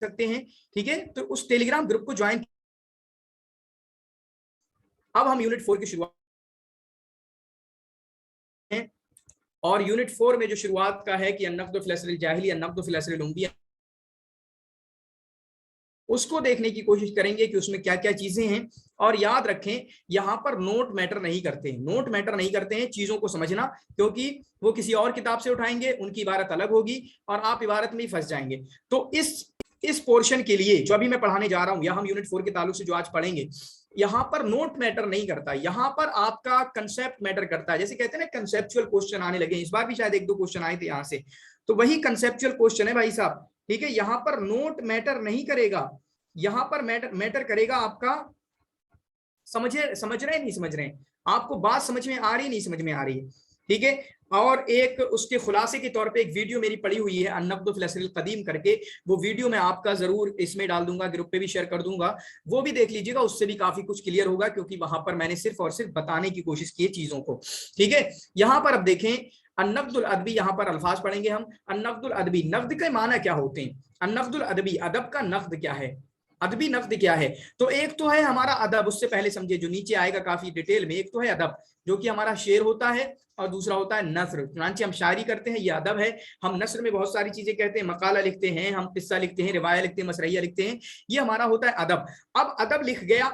سکتے ہیں, ٹھیک ہے. تو اس ٹیلی گرام گروپ کو جوائن. اب ہم یونٹ 4 کی شروعات ہیں, اور یونٹ 4 میں جو شروعات کا ہے کہ النقد فی العصر الجاہلی, النقد فی العصر الاموی, उसको देखने की कोशिश करेंगे कि उसमें क्या क्या चीजें हैं। और याद रखें यहाँ पर नोट मैटर नहीं करते हैं, नोट मैटर नहीं करते हैं चीजों को समझना, क्योंकि वो किसी और किताब से उठाएंगे, उनकी इबारत अलग होगी और आप इबारत में ही फंस जाएंगे। तो इस पोर्शन के लिए जो अभी मैं पढ़ाने जा रहा हूं, या हम यूनिट 4 के ताल्लुक से जो आज पढ़ेंगे, यहां पर नोट मैटर नहीं करता, यहां पर आपका कंसेप्ट मैटर करता है। जैसे कहते हैं ना कंसेप्चुअल क्वेश्चन आने लगे, इस बार भी शायद 1-2 क्वेश्चन आए थे यहां से, तो वही कंसेप्चुअल क्वेश्चन है भाई साहब, ठीक है। यहां पर नोट मैटर नहीं करेगा, यहां पर मैटर करेगा आपका समझ रहे नहीं समझ रहे, आपको बात समझ में आ रही नहीं समझ में आ रही है, ठीक है। और एक उसके खुलासे के तौर पे एक वीडियो मेरी पड़ी हुई है अन्नक़्द फ़िल असरिल क़दीम करके, वो वीडियो मैं आपका जरूर इसमें डाल दूंगा, ग्रुप पे भी शेयर कर दूंगा, वो भी देख लीजिएगा, उससे भी काफी कुछ क्लियर होगा, क्योंकि वहां पर मैंने सिर्फ और सिर्फ बताने की कोशिश की है चीजों को, ठीक है। यहां पर अब देखें अन्नक़्दुल अदबी, यहां पर अल्फाज पढ़ेंगे हम। अन्नक़्दुल अदबी, नक़्द के माना क्या होते हैं? अन्नक़्दुल अदबी, अदब का नक़्द क्या है, अदबी नक़्द क्या है? तो एक तो है हमारा अदब, उससे पहले समझिए जो नीचे आएगा काफी डिटेल में, एक तो है अदब जो कि हमारा शेर होता है, और दूसरा होता है नस्र, चुनांचे हम शायरी करते हैं, ये अदब है। हम नस्र में बहुत सारी चीजें कहते हैं, मकाला लिखते हैं, हम किस्सा लिखते हैं, रिवाया लिखते हैं, मसरैया लिखते हैं, ये हमारा होता है अदब। अब अदब लिख गया,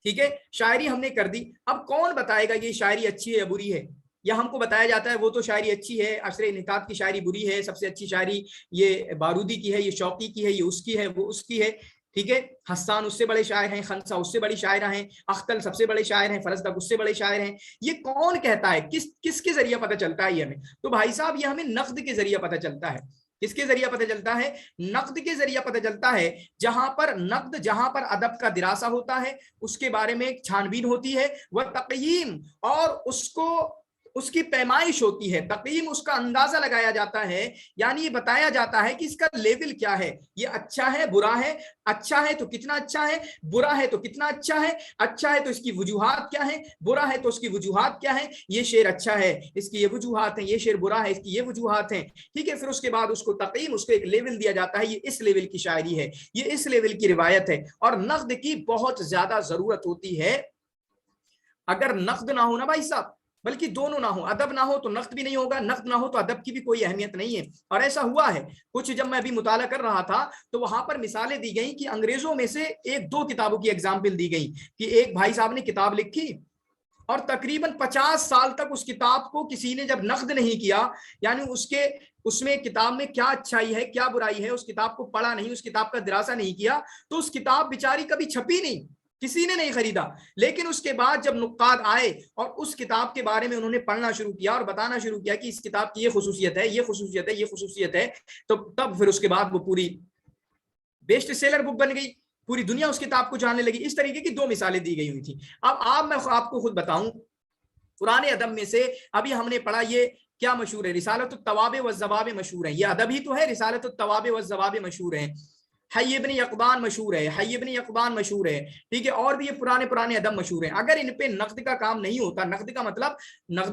ठीक है, शायरी हमने कर दी, अब कौन बताएगा ये शायरी अच्छी है या बुरी है? या हमको बताया जाता है वो तो शायरी अच्छी है, अशरे निकात की शायरी बुरी है, सबसे अच्छी शायरी ये बारूदी की है, ये शौकी की है, ये उसकी है, वो उसकी है, ठीक है। हस्सान उससे बड़े शायर हैं, खंसा उससे बड़ी शायरा हैं, अख्तल सबसे बड़े शायर हैं, फरजदक उससे बड़े शायर हैं। ये कौन कहता है? किसके जरिए पता चलता है ये हमें? तो भाई साहब ये हमें नक़्द के जरिए पता चलता है। किसके जरिए पता चलता है? नक़्द के जरिए पता चलता है। जहां पर नक़्द, जहां पर अदब का दिरासा होता है, उसके बारे में एक छानबीन होती है, वह तक़यीम और उसकी पैमाइश होती है, तक़यीम उसका अंदाजा लगाया जाता है, यानी ये बताया जाता है कि इसका लेवल क्या है, ये अच्छा है बुरा है, अच्छा है तो कितना अच्छा है, बुरा है तो कितना अच्छा है, अच्छा है तो इसकी वजूहात क्या है, बुरा है तो उसकी वजूहात क्या है, ये शेर अच्छा है इसकी ये वजूहात है, ये शेर बुरा है इसकी ये वजूहात है, ठीक है। फिर उसके बाद उसको तक़यीम, उसको एक लेवल दिया जाता है, ये इस लेवल की शायरी है, ये इस लेवल की रिवायत है। और नक़्द की बहुत ज्यादा जरूरत होती है। अगर नक़्द ना हो ना भाई साहब, बल्कि दोनों ना हो, अदब ना हो तो नक़्द भी नहीं होगा, नक़्द ना हो तो अदब की भी कोई अहमियत नहीं है। और ऐसा हुआ है कुछ, जब मैं अभी मुताला कर रहा था तो वहां पर मिसालें दी गई कि अंग्रेजों में से 1-2 किताबों की एग्जाम्पल दी गई कि एक भाई साहब ने किताब लिखी और तकरीबन 50 साल तक उस किताब को किसी ने जब नक़्द नहीं किया, यानी उसमें किताब में क्या अच्छाई है क्या बुराई है, उस किताब को पढ़ा नहीं, उस किताब का दिरासा नहीं किया, तो उस किताब बेचारी कभी छपी नहीं, किसी ने नहीं खरीदा। लेकिन उसके बाद जब नुक्काद आए और उस किताब के बारे में उन्होंने पढ़ना शुरू किया और बताना शुरू किया कि इस किताब की ये खुसूसियत है, ये खुसूसियत है, ये खुसूसियत है, तो तब फिर उसके बाद वो पूरी बेस्ट सेलर बुक बन गई, पूरी दुनिया उस किताब को जानने लगी। इस तरीके की 2 मिसालें दी गई हुई थी। अब मैं आपको खुद बताऊं, पुराने अदब में से अभी हमने पढ़ा, ये क्या मशहूर है, रिसालत तवाब व ज़वाब मशहूर है, ये अदब ही तो है, रिसालत तवाब व ज़वाब मशहूर है, हय्य इब्न यक़बान मशहूर है, हय्य इब्न यक़बान मशहूर है, ठीक है। और भी ये पुराने अदब मशहूर हैं। अगर इन पे नक़्द का काम नहीं होता, नक़्द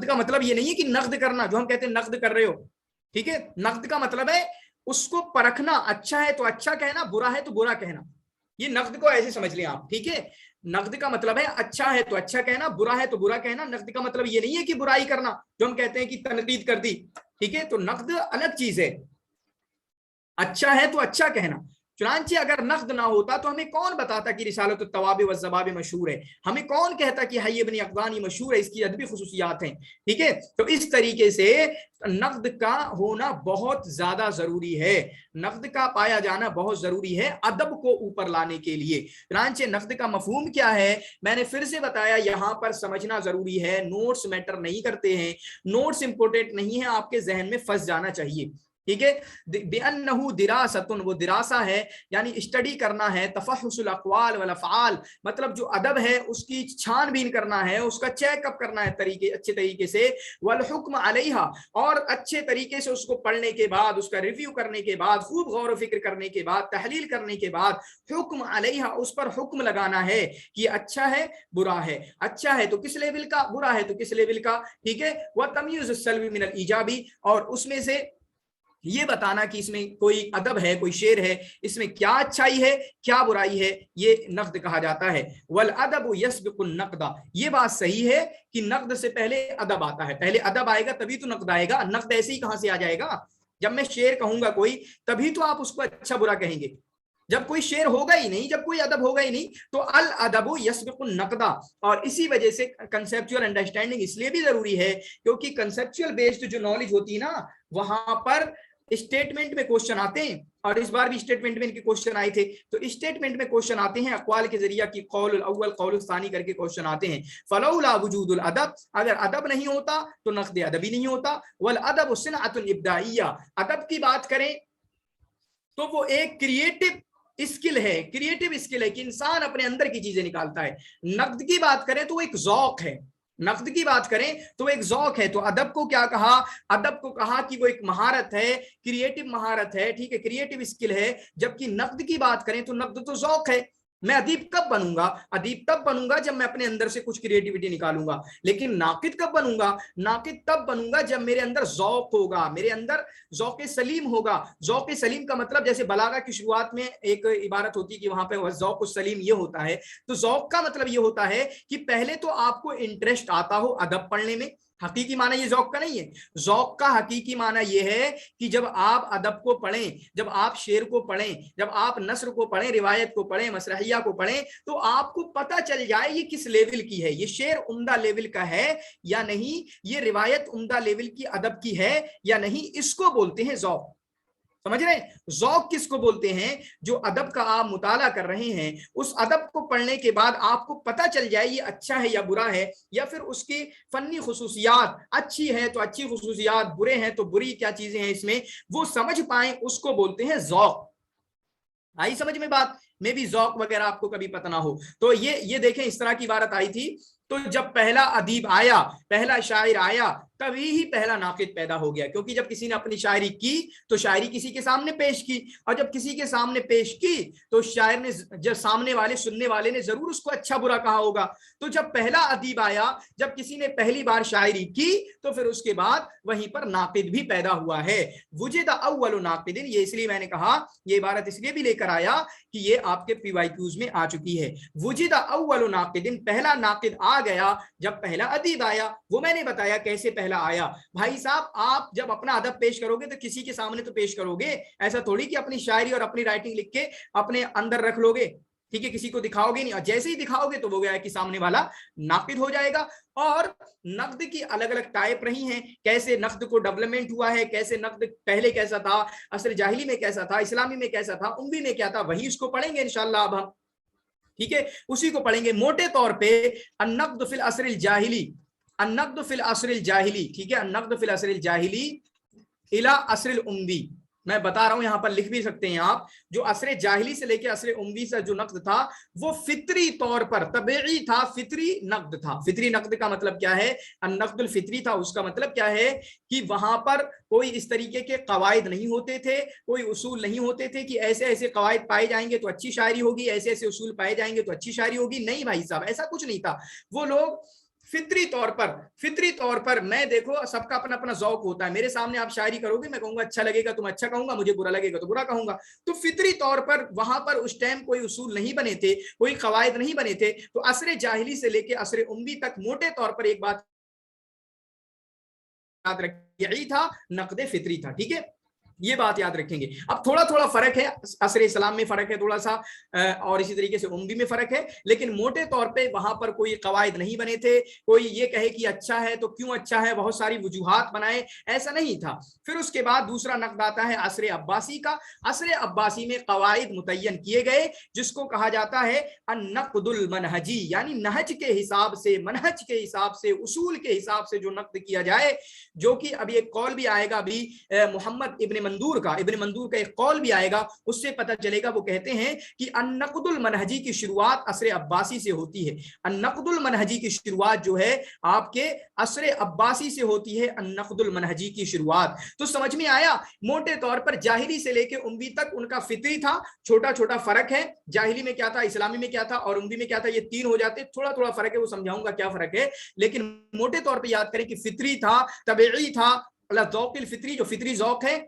का मतलब ये नहीं है कि नक़्द करना, जो हम कहते हैं नक़्द कर रहे हो, ठीक है। नक़्द का मतलब है उसको परखना, अच्छा है तो अच्छा कहना, बुरा है तो बुरा कहना, ये नक़्द को ऐसे समझ लें आप, ठीक है। नक़्द का मतलब है अच्छा है तो अच्छा कहना, बुरा है तो बुरा कहना। नक़्द का मतलब ये नहीं है कि बुराई करना, जो हम कहते हैं कि तनकीद कर दी, ठीक है। तो नक़्द अलग चीज है, अच्छा है तो अच्छा कहना। चुनांचे अगर नक़्द ना होता तो हमें कौन बताता कि रिसालत तवाब व ज़वाब मशहूर है, हमें कौन कहता कि हय्य इब्न यक़बान ये मशहूर है, इसकी अदबी खुसूसियात हैं, ठीक है। तो इस तरीके से नक़्द का होना बहुत ज्यादा जरूरी है, नक़्द का पाया जाना बहुत जरूरी है अदब को ऊपर लाने के लिए। चुनांचे नक़्द का मफहूम क्या है, मैंने फिर से बताया, यहाँ पर समझना जरूरी है। नोट्स मैटर नहीं करते हैं, नोट्स इंपोर्टेंट नहीं है, आपके जहन में फंस जाना चाहिए, ठीक है। बिअन्नहु दिरासतुन, वो दिरासा है यानी स्टडी करना है, तफहुसुल अक़वाल वल अफ़आल, मतलब जो अदब है उसकी छानबीन करना है, उसका चेकअप करना है अच्छे तरीके से, वल हुक्म अलैहा, और अच्छे तरीके से उसको पढ़ने के बाद, उसका रिव्यू करने के बाद, खूब गौर फिक्र करने के बाद, तहलील करने के बाद, हुक्म अलैहा, उस पर हुक्म लगाना है कि अच्छा है बुरा है, अच्छा है तो किस लेवल का, बुरा है तो किस लेवल का, ठीक है। वह तमीज़ सल्बी मिनल ईजाबी, और उसमें से ये बताना कि इसमें कोई अदब है, कोई शेर है, इसमें क्या अच्छाई है क्या बुराई है, ये नक़्द कहा जाता है। वल अदब यस्बिकुन नक़्दा, ये बात सही है कि नक़्द से पहले अदब आता है, पहले अदब आएगा तभी तो नक़्द आएगा, नक़्द ऐसे ही कहां से आ जाएगा? जब मैं शेर कहूंगा कोई, तभी तो आप उसको अच्छा बुरा कहेंगे, जब कोई शेर होगा ही नहीं, जब कोई अदब होगा ही नहीं, तो अल अदबु यस्बिकु नक़दा। और इसी वजह से कंसेप्चुअल अंडरस्टैंडिंग इसलिए भी जरूरी है क्योंकि कंसेप्चुअल बेस्ड जो नॉलेज होती है ना, वहां पर स्टेटमेंट में क्वेश्चन आते हैं, और इस बार भी स्टेटमेंट में इनके क्वेश्चन आए थे। तो स्टेटमेंट में क्वेश्चन आते हैं अक़वाल के जरिया की, कौल अव्वल कौल सानी करके क्वेश्चन आते हैं। फलौला वजूदुल अदब, अगर अदब नहीं होता तो नक़्द अदबी नहीं होता। वल अदब सिनअतुन इब्दाइया, अदब की बात करें तो वो एक क्रिएटिव स्किल है, क्रिएटिव स्किल है कि इंसान अपने अंदर की चीजें निकालता है। नक़्द की बात करें तो वो एक ज़ौक़ है, नक़्द की बात करें तो एक ज़ौक़ है। तो अदब को क्या कहा, अदब को कहा कि वो एक महारत है, क्रिएटिव महारत है, ठीक है, क्रिएटिव स्किल है। जबकि नक़्द की बात करें तो नक़्द तो ज़ौक़ है। मैं अदीब कब बनूंगा, अदीब तब बनूंगा जब मैं अपने अंदर से कुछ क्रिएटिविटी निकालूंगा। लेकिन नाकिद कब बनूंगा, नाकिद तब बनूंगा जब मेरे अंदर ज़ौक़ होगा, मेरे अंदर ज़ौक़ सलीम होगा। ज़ौक़ सलीम का मतलब, जैसे बलागा की शुरुआत में एक इबारत होती है कि वहां पे ज़ौक़ सलीम ये होता है। तो ज़ौक़ का मतलब ये होता है कि पहले तो आपको इंटरेस्ट आता हो अदब पढ़ने में। हकीकी माना ये ज़ौक़ का नहीं है, ज़ौक़ का हकीकी माना ये है कि जब आप अदब को पढ़ें, जब आप शेर को पढ़ें, जब आप नस्र को पढ़ें, रिवायत को पढ़ें, मसरहिया को पढ़ें, तो आपको पता चल जाए ये किस लेवल की है, ये शेर उम्दा लेवल का है या नहीं, ये रिवायत उम्दा लेवल की अदब की है या नहीं। इसको बोलते हैं ज़ौक़। समझ रहे हैं, ज़ौक़ किसको बोलते हैं, जो अदब का आप मुताला कर रहे हैं, उस अदब को पढ़ने के बाद आपको पता चल जाए ये अच्छा है या बुरा है, या फिर उसकी फन्नी खुसूसियात अच्छी है तो अच्छी खुसूसियात, बुरे हैं तो बुरी क्या चीजें हैं इसमें, वो समझ पाए, उसको बोलते हैं ज़ौक़। आई समझ में बात, में भी ज़ौक़ वगैरह आपको कभी पता ना हो। तो ये देखें, इस तरह की इबारत आई थी। तो जब पहला अदीब आया, पहला शायर आया, तभी ही पहला नाकिद पैदा हो गया। क्योंकि जब किसी ने अपनी शायरी की तो शायरी किसी के सामने पेश की, और जब किसी के सामने पेश की तो शायर ने, जब सामने वाले सुनने वाले ने जरूर उसको अच्छा बुरा कहा होगा। तो जब पहला अदीब आया, जब किसी ने पहली बार शायरी की, तो फिर उसके बाद वहीं पर नाकिद भी पैदा हुआ है। वुजिदा अव्वलु नाकिदिन, ये इसलिए मैंने कहा, ये इबारत इसलिए भी लेकर आया कि ये आपके पीवाईक्यूज में आ चुकी है। वुजिदा अव्वलु नाकिदिन, पहला नाकिद आ गया जब पहला अदीब आया। वो मैंने बताया कैसे पहला आया। भाई साहब, आप जब अपना अदब पेश करोगे तो किसी के सामने तो पेश करोगे, ऐसा थोड़ी कि अपनी शायरी और अपनी राइटिंग लिख के अपने अंदर रख लोगे, ठीक है, किसी को दिखाओगे नहीं। और जैसे ही दिखाओगे तो वो गया कि सामने वाला नाकिद हो जाएगा। और नक़्द की अलग अलग टाइप रही हैं, कैसे नक़्द को डेवलपमेंट हुआ है, कैसे नक़्द पहले कैसा था, असर जाहिली में कैसा था, इस्लामी में कैसा था, उम्वी में क्या था, वही इसको पढ़ेंगे इंशाअल्लाह अब हम, ठीक है, उसी को पढ़ेंगे। मोटे तौर पे अन्नक़्द फिल असरिल जाहिली, अन्नक़्द फिल असरिल जाहिली, ठीक है, अन्नक़्द फिल असरिल जाहिली इला असरिल उम्वी, मैं बता रहा हूं, यहां पर लिख भी सकते हैं आप, जो असरे जाहिली से लेके असरे उम्वी से जो नक़्द था वो फित्री तौर पर तबीई था, फित्री नक़्द था। फित्री नक़्द का मतलब क्या है, अन्नक़्दुल फित्री था, उसका मतलब क्या है कि वहां पर कोई इस तरीके के कवायद नहीं होते थे, कोई उसूल नहीं होते थे कि ऐसे ऐसे कवायद पाए जाएंगे तो अच्छी शायरी होगी, ऐसे ऐसे उसूल पाए जाएंगे तो अच्छी शायरी होगी। नहीं भाई साहब, ऐसा कुछ नहीं था। वो लोग फितरी तौर पर मैं, देखो सबका अपना अपना ज़ौक़ होता है। मेरे सामने आप शायरी करोगे, मैं कहूंगा अच्छा लगेगा, तुम अच्छा कहूंगा, मुझे बुरा लगेगा तो बुरा कहूंगा। तो फितरी तौर पर वहां पर उस टाइम कोई उसूल नहीं बने थे, कोई कवायद नहीं बने थे। तो असरे जाहिली से लेके असरे उम्वी तक मोटे तौर पर एक बात याद रखिए, यही था, नक़्द फितरी था, ठीक है, ये बात याद रखेंगे। अब थोड़ा थोड़ा फर्क है, असर इस्लाम में फर्क है थोड़ा सा, और इसी तरीके से उम्वी में फर्क है, लेकिन मोटे तौर पे वहां पर कोई कवायद नहीं बने थे। कोई ये कहे कि अच्छा है तो क्यों अच्छा है, बहुत सारी वजूहात बनाए, ऐसा नहीं था। फिर उसके बाद दूसरा नक़्द आता है असर अब्बासी का। असर अब्बासी में कवायद मुतय्यन किए गए, जिसको कहा जाता है अन्नक़्दुल मनहजी, यानी नहज के हिसाब से, मनहज के हिसाब से, उसूल के हिसाब से जो नक़्द किया जाए। जो कि अभी एक कौल भी आएगा, अभी मोहम्मद इब्न मंदूर का एक कौल भी आएगा, उससे पता चलेगा। वो कहते हैं कि अन्नक़्दुल मनहजी की शुरुआत असर अब्बासी से होती है। अन्नक़्दुल मनहजी की शुरुआत जो है आपके असर अब्बासी से होती है, अन्नक़्दुल मनहजी की शुरुआत। तो समझ में आया, मोटे तौर पर जाहिली से लेके उम्वी तक उनका फितरी था। छोटा छोटा फर्क है, जाहिली में क्या था, इस्लामी में क्या था और उम्वी में क्या था, ये तीन हो जाते। थोड़ा थोड़ा फर्क है, वो समझाऊंगा क्या फर्क है, लेकिन मोटे तौर पर याद करें कि फितरी था, तबीई था, ज़ौक़ुल फितरी, जो फितरी ज़ौक़ है,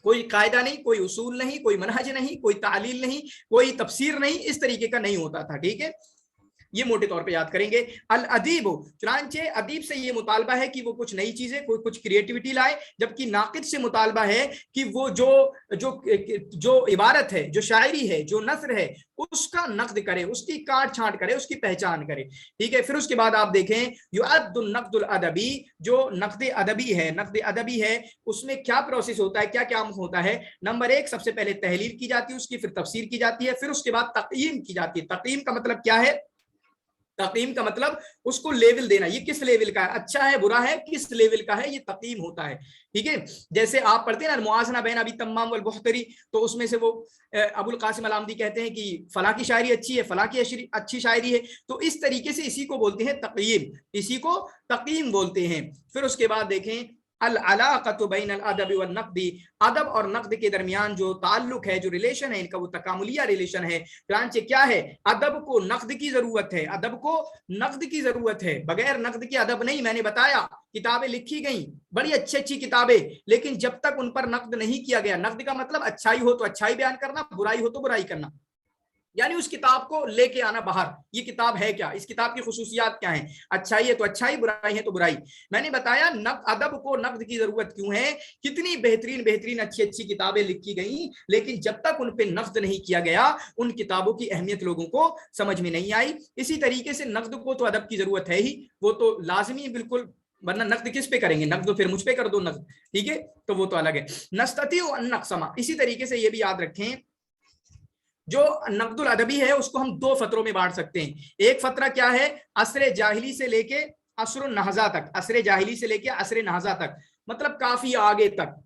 कोई कायदा नहीं, कोई उसूल नहीं, कोई मनहज नहीं, कोई तालील नहीं, कोई तफसीर नहीं, इस तरीके का नहीं होता था, ठीक है। ये मोटे तौर पे याद करेंगे। अल अदीब, चुनांचे अदीब से ये मुतालबा है कि वो कुछ नई चीजें, कोई कुछ क्रिएटिविटी लाए, जबकि नाकिद से मुतालबा है कि वो जो जो जो इबारत है, जो शायरी है, जो नस्र है, उसका नक्द करे, उसकी काट छांट करे, उसकी पहचान करे। ठीक है, फिर उसके बाद आप देखें युअद्दुन नक्दुल अदबी, जो नक्द अदबी है, नक्द अदबी है, उसमें क्या प्रोसेस होता है, क्या क्या होता है। नंबर एक, सबसे पहले तहलील की जाती है उसकी, फिर तफसीर की जाती है, फिर उसके बाद तक़यीम की जाती है। तक़यीम का मतलब क्या है? तक़यीम का मतलब उसको लेवल देना, ये किस लेवल का है, अच्छा है बुरा है, किस लेवल का है, ये तक़यीम होता है। ठीक है, जैसे आप पढ़ते हैं ना मुआज़ना बैन अबी तम्माम वल बुख्तरी, तो उसमें से वो अबुल कासिम अल आमदी कहते हैं कि फला की शायरी अच्छी है, फला की अच्छी शायरी है। तो इस तरीके से इसी को बोलते हैं तक़यीम, इसी को तक़यीम बोलते हैं। फिर उसके बाद देखें अल अलाक़तु बैन अल अदब वन नक़दी, अदब और नक़द के दरमियान जो ताल्लुक है, जो रिलेशन है, इनका वो तकामुलिया रिलेशन है। चुनांचे क्या है, अदब को नक़द की जरूरत है, अदब को नक़द की जरूरत है, बगैर नक़द के अदब नहीं। मैंने बताया किताबें लिखी गई, बड़ी अच्छी अच्छी किताबें, लेकिन जब तक उन पर नक़द नहीं किया गया, नक़द का मतलब अच्छाई हो तो अच्छाई बयान करना, बुराई हो तो बुराई करना, यानी उस किताब को लेके आना बाहर, ये किताब है क्या, इस किताब की खुसूसियात क्या हैं, अच्छाई है तो अच्छाई, बुराई है तो बुराई। मैंने बताया अदब को नक़द की जरूरत क्यों है, कितनी बेहतरीन बेहतरीन अच्छी अच्छी किताबें लिखी गई, लेकिन जब तक उन पे नक़द नहीं किया गया, उन किताबों की अहमियत लोगों को समझ में नहीं आई। इसी तरीके से नक़द को तो अदब की जरूरत है ही, वो तो लाजमी बिल्कुल, वरना नक़द किस पे करेंगे, नक़द तो फिर मुझ पे कर दो नक़द। ठीक है, तो वो तो अलग है। नस्ततिउ अन नक़समा, इसी तरीके से ये भी याद रखें, जो नक़दुल अदबी है उसको हम दो फतरों में बांट सकते हैं। एक फतरा क्या है, असरे जाहिली से लेके असरुन नहज़ा तक, असरे जाहिली से लेके असरे नहज़ा तक, मतलब काफी आगे तक।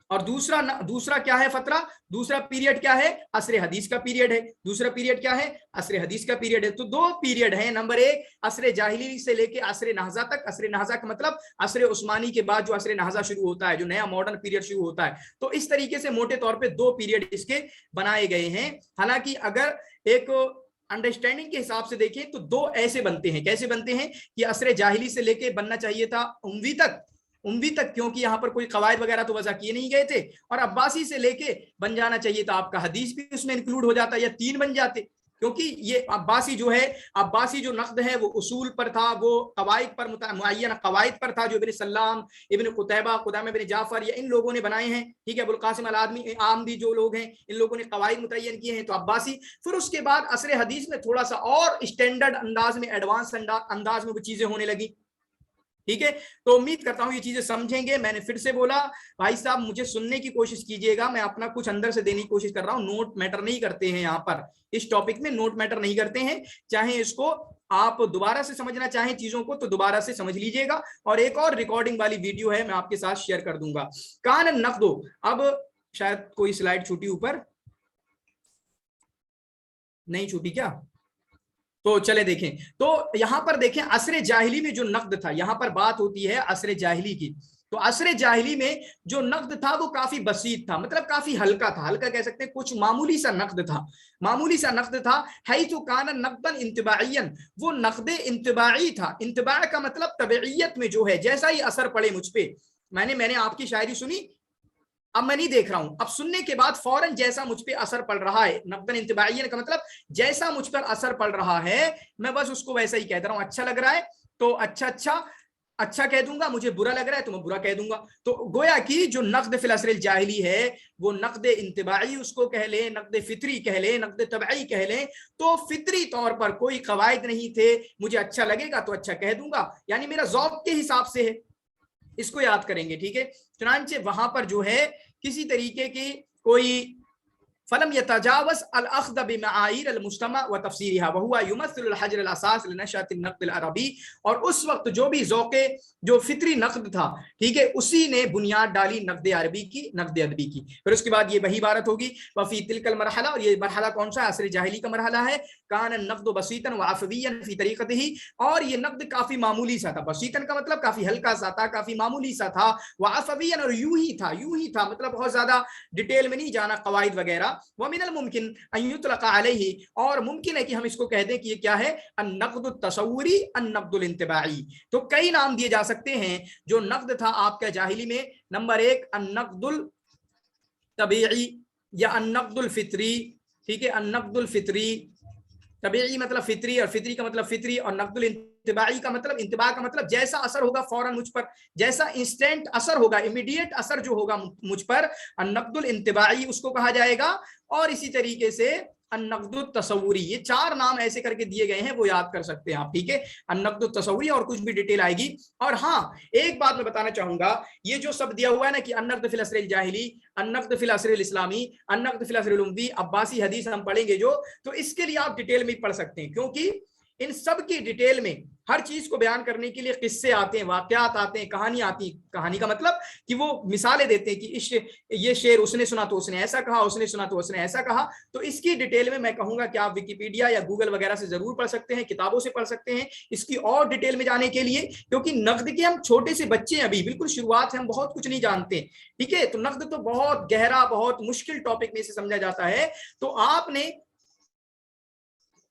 और दूसरा क्या है फतरा, दूसरा पीरियड क्या है, असरे हदीस का पीरियड है। दूसरा पीरियड क्या है, असरे हदीस का पीरियड है। तो दो पीरियड है, नंबर एक असरे जाहिली से लेके असरे नहज़ा तक, असरे नहज़ा का मतलब असरे उस्मानी के बाद जो असरे नहज़ा शुरू होता है, जो नया मॉडर्न पीरियड शुरू होता है। तो इस तरीके से मोटे तौर पे दो पीरियड इसके बनाए गए हैं। हालांकि अगर एक अंडरस्टैंडिंग के हिसाब से देखें तो दो ऐसे बनते हैं, कैसे बनते हैं कि असरे जाहिली से लेके बनना चाहिए था उम्वी तक, उम्वी तक, क्योंकि यहाँ पर कोई कवायद वगैरह तो वजह किए नहीं गए थे, और अब्बासी से लेके बन जाना चाहिए था आपका हदीस भी उसमें इंक्लूड हो जाता, या तीन बन जाते, क्योंकि ये अब्बासी जो है, अब्बासी जो नक़द है वो उसूल पर था, वो कवायद पर मुअय्यन कवायद पर था, जो इब्न सल्लाम, इब्न कुतैबा, कुदामा इब्न जाफर, या इन लोगों ने बनाए हैं। ठीक है, अबुल कासिम अल आमदी जो लोग हैं, इन लोगों ने कवायद मुतय्यन किए हैं, तो अब्बासी। फिर उसके बाद असरे हदीस में थोड़ा सा और स्टैंडर्ड अंदाज में, एडवांस अंदाज में वो चीजें होने लगी। ठीक है, तो उम्मीद करता हूं ये चीजें समझेंगे। मैंने फिर से बोला भाई साहब, मुझे सुनने की कोशिश कीजिएगा, मैं अपना कुछ अंदर से देने की कोशिश कर रहा हूं, नोट मैटर नहीं करते हैं यहाँ पर, इस टॉपिक में नोट मैटर नहीं करते हैं। चाहे इसको आप दोबारा से समझना चाहें चीजों को तो दोबारा से समझ लीजिएगा, और एक और रिकॉर्डिंग वाली वीडियो है मैं आपके साथ शेयर कर दूंगा। कान नक़दो, अब शायद कोई स्लाइड छूटी, ऊपर नहीं छूटी क्या, तो चले देखें। तो यहां पर देखें असरे जाहिली में जो नक़द था, यहां पर बात होती है असरे जाहिली की, तो असरे जाहिली में जो नक़द था वो काफी बसीत था, मतलब काफी हल्का था, हल्का कह सकते हैं, कुछ मामूली सा नक़द था, मामूली सा नक़द था। है तो कान नक़दन इंतबाइयन, वो नक़द इंतबाई था। इंतबा का मतलब तबईयत में जो है, जैसा ही असर पड़े मुझ पे, मैंने आपकी शायरी सुनी, अब मैं नहीं देख रहा हूं, अब सुनने के बाद फौरन जैसा मुझ पे असर पड़ रहा है, नक़दन इंतबाइयन का मतलब जैसा मुझ पर असर पड़ रहा है, मैं बस उसको वैसा ही कह दे रहा हूं। अच्छा लग रहा है तो अच्छा कह दूंगा, मुझे बुरा लग रहा है तो मैं बुरा कह दूंगा। तो गोया कि जो नक़द फिल असरिल जाहिली है, वो नक़द इंतबाई उसको कह ले, नक़द फितरी कह ले, नक़द तबई कह ले, तो फितरी तौर पर कोई कवायद नहीं थे, मुझे अच्छा लगेगा तो अच्छा कह दूंगा, यानी मेरा ज़ौक़ के हिसाब से है, इसको याद करेंगे। ठीक है, चुनांचे वहां पर जो है किसी तरीके की कोई फलम यतजावज अल अख्द बिमाईर अल मुज्तमा व तफसीरिहा व हुवा युमस्सिल अल हजर अल असास लिनशअत अल नक़द अल अरबी, और उस वक्त जो भी ज़ौक़े जो फितरी नक़द था, ठीक है, उसी ने बुनियाद डाली नक़द अरबी की, नक़द अदबी की। फिर उसके बाद ये वही इबारत होगी वफी तिलकल मरहला, और ये मरहला कौन सा, असर जाहिली का मरहला है। कान नक़द बसीतन व अफ़वियन फी तरीक़तिही, और ये नक़द काफी मामूली सा था, बसीतन का मतलब काफी हल्का सा था, काफी मामूली सा था, व अफ़वियन और यूं ही था, मतलब बहुत ज्यादा डिटेल में नहीं जाना, कवायद वगैरह। वमिनल मुमकिन अन युतलक़ अलैहि, और मुमकिन है कि हम इसको कह दें कि ये क्या है, अन-नक़दु तसव्वुरी अन-नक़दुल इंतिबाई। तो कई नाम दिए जा सकते हैं जो नक़द था आपका जाहिली में। नंबर एक अन-नक़दुल तबीई या अन-नक़दुल फितरी, ठीक है, अन-नक़दुल फितरी, तबीई मतलब फितरी, और फितरी का मतलब फितरी, और नकदुल इंतिबाई का मतलब, इंतिबा का मतलब जैसा असर होगा फौरन मुझ पर, जैसा इंस्टेंट असर होगा, इमीडिएट असर जो होगा मुझ पर, नकदुल इंतिबाई उसको कहा जाएगा। और इसी तरीके से नकदुल तसव्वुरी, ये 4 नाम ऐसे करके दिए गए हैं, वो याद कर सकते हैं आप, ठीक है। नकदुल तसव्वुरी, और कुछ भी डिटेल आएगी। और हाँ, एक बात मैं बताना चाहूंगा, ये जो सब दिया हुआ है ना कि अन्नक़्द फिल असरिल जाहिली, अन्नक़्द फिल असरिल इस्लामी, अन्नक़्द फिल असरिल उम्वी, अब्बासी हदीस हम पढ़ेंगे जो, तो इसके लिए आप डिटेल में पढ़ सकते हैं, क्योंकि इन सब की डिटेल में हर चीज को बयान करने के लिए किस्से आते हैं, वाकयात आते हैं, कहानी आती। कहानी का मतलब कि वो मिसालें देते हैं कि ये शेर उसने सुना तो उसने ऐसा कहा, उसने सुना तो उसने ऐसा कहा। तो इसकी डिटेल में मैं कहूंगा कि आप विकिपीडिया या गूगल वगैरह से जरूर पढ़ सकते हैं, किताबों से पढ़ सकते हैं इसकी और डिटेल में जाने के लिए, क्योंकि नकद के हम छोटे से बच्चे हैं, अभी बिल्कुल शुरुआत है, हम बहुत कुछ नहीं जानते, ठीक है। तो नकद तो बहुत गहरा, बहुत मुश्किल टॉपिक में से समझा जाता है। तो आपने,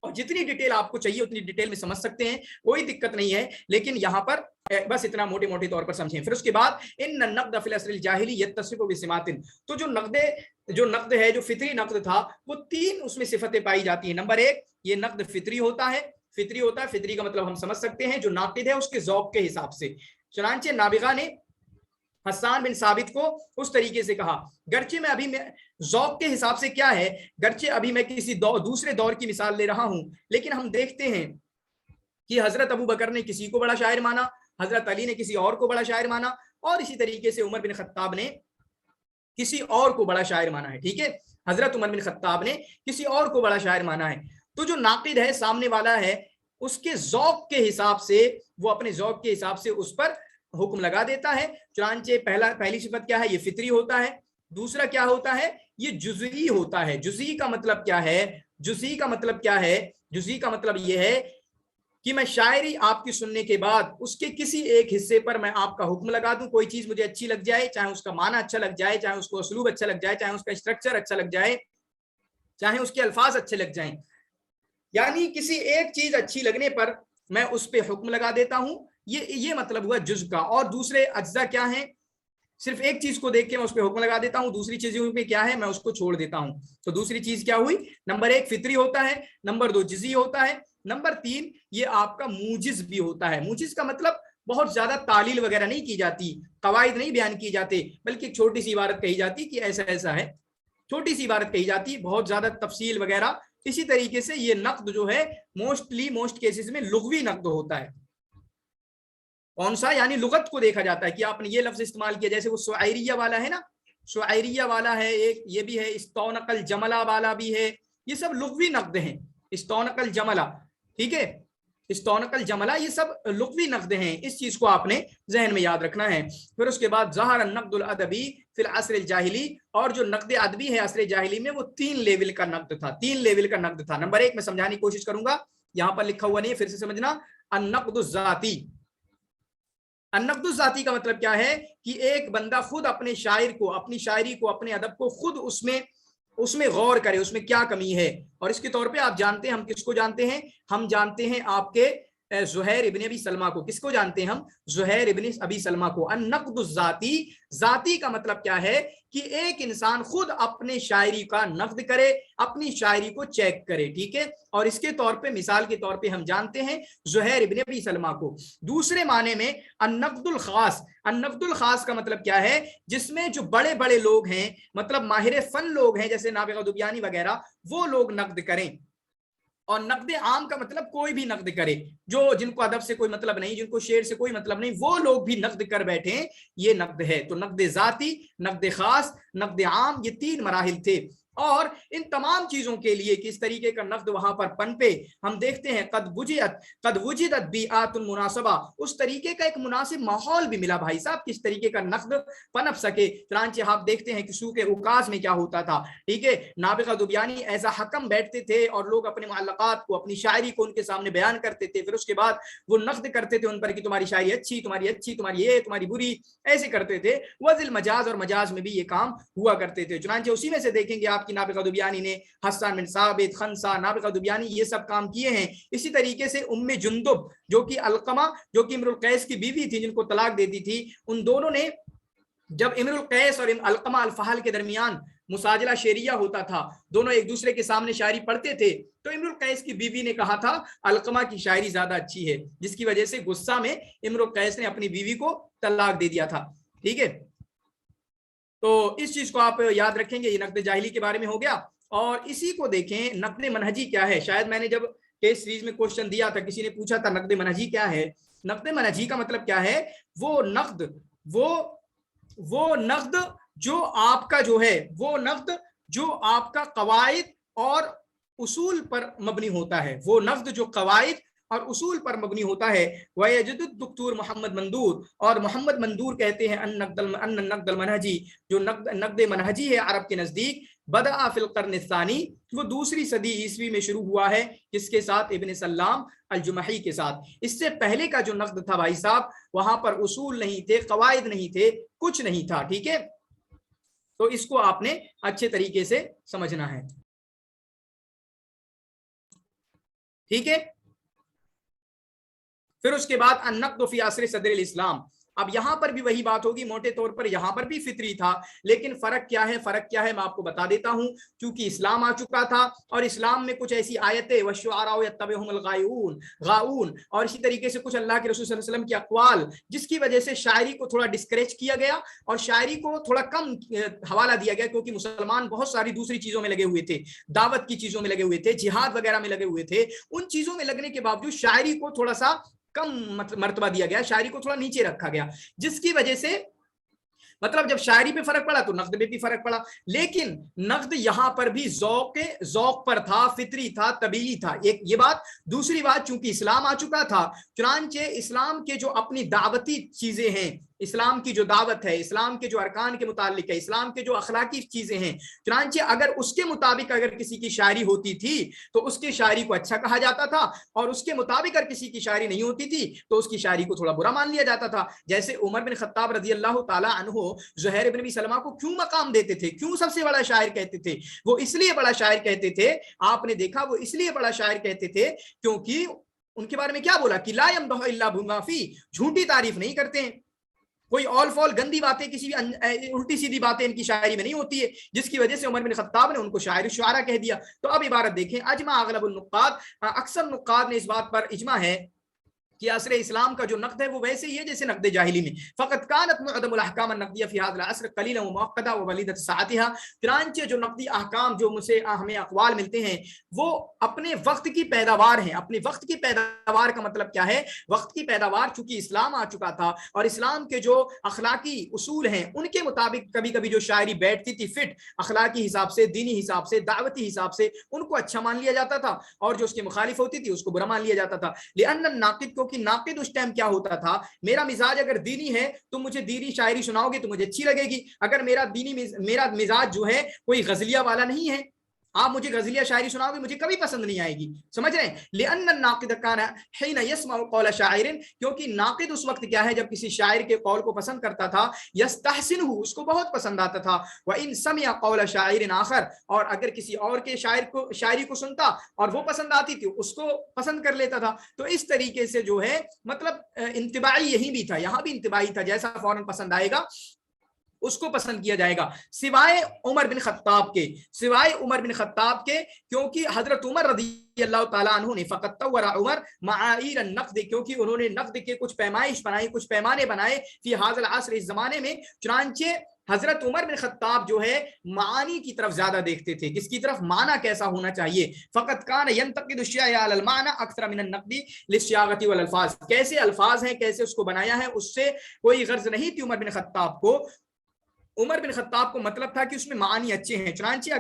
और जितनी डिटेल आपको चाहिए उतनी डिटेल में समझ सकते हैं, कोई दिक्कत नहीं है, लेकिन यहां पर बस इतना मोटे मोटे तौर पर समझें। फिर उसके बाद इन नक़्द फिल असरिल जाहिली यत्तसिफ़ु बिसिमातिन, तो जो नक़्द है, जो फितरी नक़्द था, वो 3 उसमें सिफतें पाई जाती हैं। नंबर 1, ये नक़्द फितरी होता है। फितरी का मतलब हम समझ सकते हैं, जो नाक़िद है उसके ज़ौक़ के हिसाब से। चुनांचे नाबिगा ने हस्सान बिन साबित को उस तरीके से कहा, गर्चे मैं अभी ज़ौक़ के हिसाब से क्या है, गर्चे अभी मैं किसी दूसरे दौर की मिसाल ले रहा हूं, लेकिन हम देखते हैं कि हजरत अबू बकर ने किसी को बड़ा शायर माना, हजरत अली ने किसी और को बड़ा शायर माना, और इसी तरीके से उमर बिन खत्ताब ने किसी और को बड़ा शायर माना है, ठीक है। हजरत उमर बिन खत्ताब ने किसी और को बड़ा शायर माना है। तो जो नाक़िद है, सामने वाला है, उसके ज़ौक़ के हिसाब से, वो अपने ज़ौक़ के हिसाब से उस पर हुक्म लगा देता है। चुनांचे पहली सिफत क्या है, ये फितरी होता है। दूसरा क्या होता है, ये जुज़ई होता है। जुज़ई का मतलब क्या है, जुज़ई का मतलब क्या है, जुज़ई का मतलब ये है कि मैं शायरी आपकी सुनने के बाद उसके किसी एक हिस्से पर मैं आपका हुक्म लगा दूं, कोई चीज मुझे अच्छी लग जाए, चाहे उसका माना अच्छा लग जाए, चाहे उसको उसलूब अच्छा लग जाए, चाहे उसका स्ट्रक्चर अच्छा लग जाए, चाहे उसके अल्फाज अच्छे लग जाएं, यानी किसी एक चीज अच्छी लगने पर मैं उस पर हुक्म लगा देता हूं। ये मतलब हुआ जुज़ का। और दूसरे अज्जा क्या है, सिर्फ एक चीज को देख के मैं उस पर हुक्म लगा देता हूं, दूसरी चीजों पे क्या है मैं उसको छोड़ देता हूं। तो दूसरी चीज क्या हुई, नंबर 1 फितरी होता है, नंबर 2 जुज़ई होता है, नंबर 3 ये आपका मूजिज भी होता है। मूजिज का मतलब बहुत ज्यादा तालील वगैरह नहीं की जाती, कवायद नहीं बयान की जाते, बल्कि एक छोटी सी इबारत कही जाती कि ऐसा ऐसा है, छोटी सी इबारत कही जाती, बहुत ज्यादा तफसील वगैरह। इसी तरीके से ये नक़्द जो है मोस्ट केसेस में लुग़वी नक़्द होता है। कौन सा, यानी लुगत को देखा जाता है कि आपने ये लफ्ज इस्तेमाल किया, जैसे वो शुआइरिया वाला है ना, शुआइरिया वाला है एक, ये भी है, इस्तौनकल जमला वाला भी है, ये सब लुग़वी नक़्द हैं। इस्तौनकल जमला, ठीक है, इस्तौनकल जमला, ये सब लुग़वी नक़्द हैं। इस चीज को आपने जहन में याद रखना है। फिर उसके बाद ज़हर नक़्दुल अदबी फिल असरिल जाहिली, और जो नक़्द अदबी है असर जाहिली में, वो 3 लेवल का नक़्द था, 3 लेवल का नक़्द था। नंबर 1 मैं समझाने की कोशिश करूंगा, यहां पर लिखा हुआ नहीं है, फिर से समझना। अन्नक़्दुज़ ज़ाती, अन्नक़्दुज़ ज़ाती का मतलब क्या है कि एक बंदा खुद अपने शायर को, अपनी शायरी को, अपने अदब को खुद उसमें गौर करे, उसमें क्या कमी है। और इसके तौर पे आप जानते हैं, हम किसको जानते हैं, हम जानते हैं आपके ज़ुहैर इब्न अबी सलमा को। किसको जानते हैं हम, ज़ुहैर इब्न अबी सलमा को। अन्नक़्दुज़ ज़ाती, ज़ाती का मतलब क्या है कि एक इंसान खुद अपने शायरी का नक़्द करे, अपनी शायरी को चेक करे, ठीक है। और इसके तौर पे, मिसाल के तौर पे हम जानते हैं ज़ुहैर इब्न अबी सलमा को। दूसरे माने में अन्नक़्दुल ख़ास, अन्नक़्दुल ख़ास का मतलब क्या है, जिसमें जो बड़े बड़े लोग हैं, मतलब माहिर फन लोग हैं, जैसे नाबिगा दुबियानी वगैरह, वो लोग नक़्द करें। और नक़्द आम का मतलब कोई भी नक़्द करे, जो जिनको अदब से कोई मतलब नहीं, जिनको शेर से कोई मतलब नहीं, वो लोग भी नक़्द कर बैठे, ये नक़्द है। तो नक़्द ज़ाती, नक़्द ख़ास, नक़्द आम, ये 3 मराहिल थे। और इन तमाम चीजों के लिए किस तरीके का नक़्द वहां पर पनपे, हम देखते हैं कद वुजिदत बीआतुन मुनासबा, उस तरीके का एक मुनासिब माहौल भी मिला भाई साहब, किस तरीके का नक़्द पनप सके। चुनांचे आप देखते हैं कि सूक़ उकाज़ में क्या होता था, ठीक है, नाबिगा दुबियानी ऐसा हकम बैठते थे और लोग अपने मुअल्लक़ात को, अपनी शायरी को उनके सामने बयान करते थे, फिर उसके बाद वो नक़्द करते थे उन पर कि तुम्हारी शायरी अच्छी, तुम्हारी अच्छी, तुम्हारी ये, तुम्हारी बुरी, ऐसे करते थे। वज़िल मजाज और मजाज में भी ये काम हुआ करते थे। चुनांचे उसी में से देखेंगे आपकी नाबिगा दुबियानी ने, हस्सान बिन साबित, खंसा, नाबिगा दुबियानी, ये सब काम किए हैं। इसी तरीके से उम्मे जुंदुब, जो कि अलकमा, जो कि इम्रुल कैस की बीवी थी, जिनको तलाक देती थी, उन दोनों ने जब इमरुल कैस और अलकमा अल-फहल के दरमियान मुसाजला शेरिया होता था, दोनों एक दूसरे के सामने शायरी पढ़ते थे, तो इमरुल कैस की बीवी ने कहा था अलकमा की शायरी ज्यादा अच्छी है, जिसकी वजह से गुस्सा में इमरुल कैस ने अपनी बीवी को तलाक दे दिया था। ठीक है, तो इस चीज को आप याद रखेंगे। ये नक़्द जाहिली के बारे में हो गया। और इसी को देखें, नक़्द मनहजी क्या है। शायद मैंने जब केस सीरीज में क्वेश्चन दिया था, किसी ने पूछा था नक़्द मनहजी क्या है। नक़्द मनहजी का मतलब क्या है, वो नक़्द वो नक़्द जो आपका जो है, वो नक़्द जो आपका कवायद और उसूल पर मबनी होता है, वो नक़्द जो कवायद और उसूल पर मबनी होता है। वयजदुद दुक्तूर मोहम्मद मंदूर, और मोहम्मद मंदूर कहते हैं अन नक़्द मनहजी, जो नक़्द मनहजी है अरब के नजदीक, बदअ फिल क़र्न सानी, वो दूसरी सदी ईस्वी में शुरू हुआ है। किसके साथ? इब्न सल्लाम अल-जुमही के साथ। इससे पहले का जो नक़्द था भाई साहब, वहां पर उसूल नहीं थे, कवायद नहीं थे, कुछ नहीं था। ठीक है, तो इसको आपने अच्छे तरीके से समझना है। ठीक है, फिर उसके बाद अन-नक़्द फ़ी असर सदर इस्लाम। अब यहां पर भी वही बात होगी, मोटे तौर पर यहां पर भी फितरी था, लेकिन फर्क क्या है, मैं आपको बता देता हूं। क्योंकि इस्लाम आ चुका था और इस्लाम में कुछ ऐसी आयतें वश्शुअरा यत्तबिहुमुल गाऊन, और इसी तरीके से कुछ अल्लाह के रसूल सल्लल्लाहु अलैहि वसल्लम की अक़वाल, जिसकी वजह से शायरी को थोड़ा डिस्करेज किया गया और शायरी को थोड़ा कम हवाला दिया गया, क्योंकि मुसलमान बहुत सारी दूसरी चीजों में लगे हुए थे, दावत की चीजों में लगे हुए थे, जिहाद वगैरह में लगे हुए थे। उन चीजों में लगने के बावजूद शायरी को थोड़ा सा कम मर्तबा दिया गया, शायरी को थोड़ा नीचे रखा गया, जिसकी वजह से मतलब जब शायरी पे फर्क पड़ा तो नक़्द में भी फर्क पड़ा। लेकिन नक़्द यहां पर भी ज़ौक़ पर था, फितरी था, तबीई था। एक ये बात। दूसरी बात, चूंकि इस्लाम आ चुका था, चुनांचे इस्लाम के जो अपनी दावती चीजें हैं, इस्लाम की जो दावत है, इस्लाम के जो अरकान के मुतालिक है, इस्लाम के जो अखलाकी चीजें हैं, चुनांचे अगर उसके मुताबिक अगर किसी की शायरी होती थी तो उसकी शायरी को अच्छा कहा जाता था, और उसके मुताबिक अगर किसी की शायरी नहीं होती थी तो उसकी शायरी को थोड़ा बुरा मान लिया जाता था। जैसे उमर बिन खत्ताब रज़ी अल्लाह ताला अन्हु ज़ुहैर इब्न अबी सलमा को क्यों मकाम देते थे, क्यों सबसे बड़ा शायर कहते थे? वो इसलिए बड़ा शायर कहते थे, आपने देखा, वो इसलिए बड़ा शायर कहते थे क्योंकि उनके बारे में क्या बोला कि ला यमदहु इल्ला बिमाफी, झूठी तारीफ नहीं करते हैं, कोई ऑल फॉल गंदी बातें, किसी भी उल्टी सीधी बातें इनकी शायरी में नहीं होती है, जिसकी वजह से उमर बिन खत्ताब ने उनको शायर शुआरा कह दिया। तो अब इबारत देखें, अजमा अगलबुन नुक्काद, अक्सर नुक्काद ने इस बात पर इजमा है कि असर इस्लाम का जो नक़्द है वो वैसे ही है जैसे नक़्द जाहिली में। फ़क़त कानत मुअद्दमुल अहकाम अन्नक़दिया फ़ी हाज़िल असर क़लीलन व मुअक्कदा व वलीदत साअतिहा, चुनांचे जो नक़दी अहकाम जो मुझसे हमें अक़वाल मिलते हैं वो अपने वक्त की पैदावार हैं। अपने वक्त की पैदावार का मतलब क्या है? वक्त की पैदावार, चूंकि इस्लाम आ चुका था और इस्लाम के जो अखलाकी उसूल हैं उनके मुताबिक कभी कभी जो शायरी बैठती थी फिट, अखलाकी हिसाब से, दीनी हिसाब से, दावती हिसाब से, उनको अच्छा मान लिया जाता था, और जो उसके मुखालिफ होती थी उसको बुरा मान लिया जाता था। लिअन्न नाक़िद को कि नाक़िद उस टाइम क्या होता था, मेरा मिजाज अगर दीनी है तो मुझे दीनी शायरी सुनाओगे तो मुझे अच्छी लगेगी। अगर मेरा मिजाज जो है कोई गजलिया वाला नहीं है, आप मुझे गजलिया शायरी सुनाओगे मुझे कभी पसंद नहीं आएगी। समझ रहे हैं? लिअन्न नाक़िद काना हिन यस्मउ क़ौल शाइरिन, क्योंकि नाक़िद उस वक्त क्या है जब किसी शायर के कौल को पसंद करता था, यस्तहसिनुहु, उसको बहुत पसंद आता था, व इन समिअ क़ौल शाइरिन आखर, और अगर किसी और के शायरी को सुनता और वो पसंद आती थी उसको पसंद कर लेता था। तो इस तरीके से जो है मतलब इंतिबाई यही भी था, यहाँ भी इंतिबाई था, जैसा फौरन पसंद आएगा उसको पसंद किया जाएगा, सिवाय उमर बिन खत्ताब के, क्योंकि हजरत उमर रज़ियल्लाहु ताला अन्हु ने फ़क़त तव्वरा उमर मआईर नक़्द, क्योंकि उन्होंने नक़्द के कुछ पैमाइश बनाई, कुछ पैमाने बनाए, फी हाज़िल असर, इस जमाने में। चुनांचे हजरत उमर बिन खत्ताब जो है मानी की तरफ ज्यादा देखते थे। किसकी तरफ? माना कैसा होना चाहिए। फ़क़त कान यंतक़िदु शयअ अलल माना अक्सर मिन नक़्दी लिश्शियागति वल अल्फाज, कैसे अल्फाज हैं, कैसे उसको बनाया है, उससे कोई गर्ज नहीं थी उमर बिन खत्ताब को। उमर बिन खत्ताब को मतलब था कि उसमें मानी अच्छे हैं, चुनांचे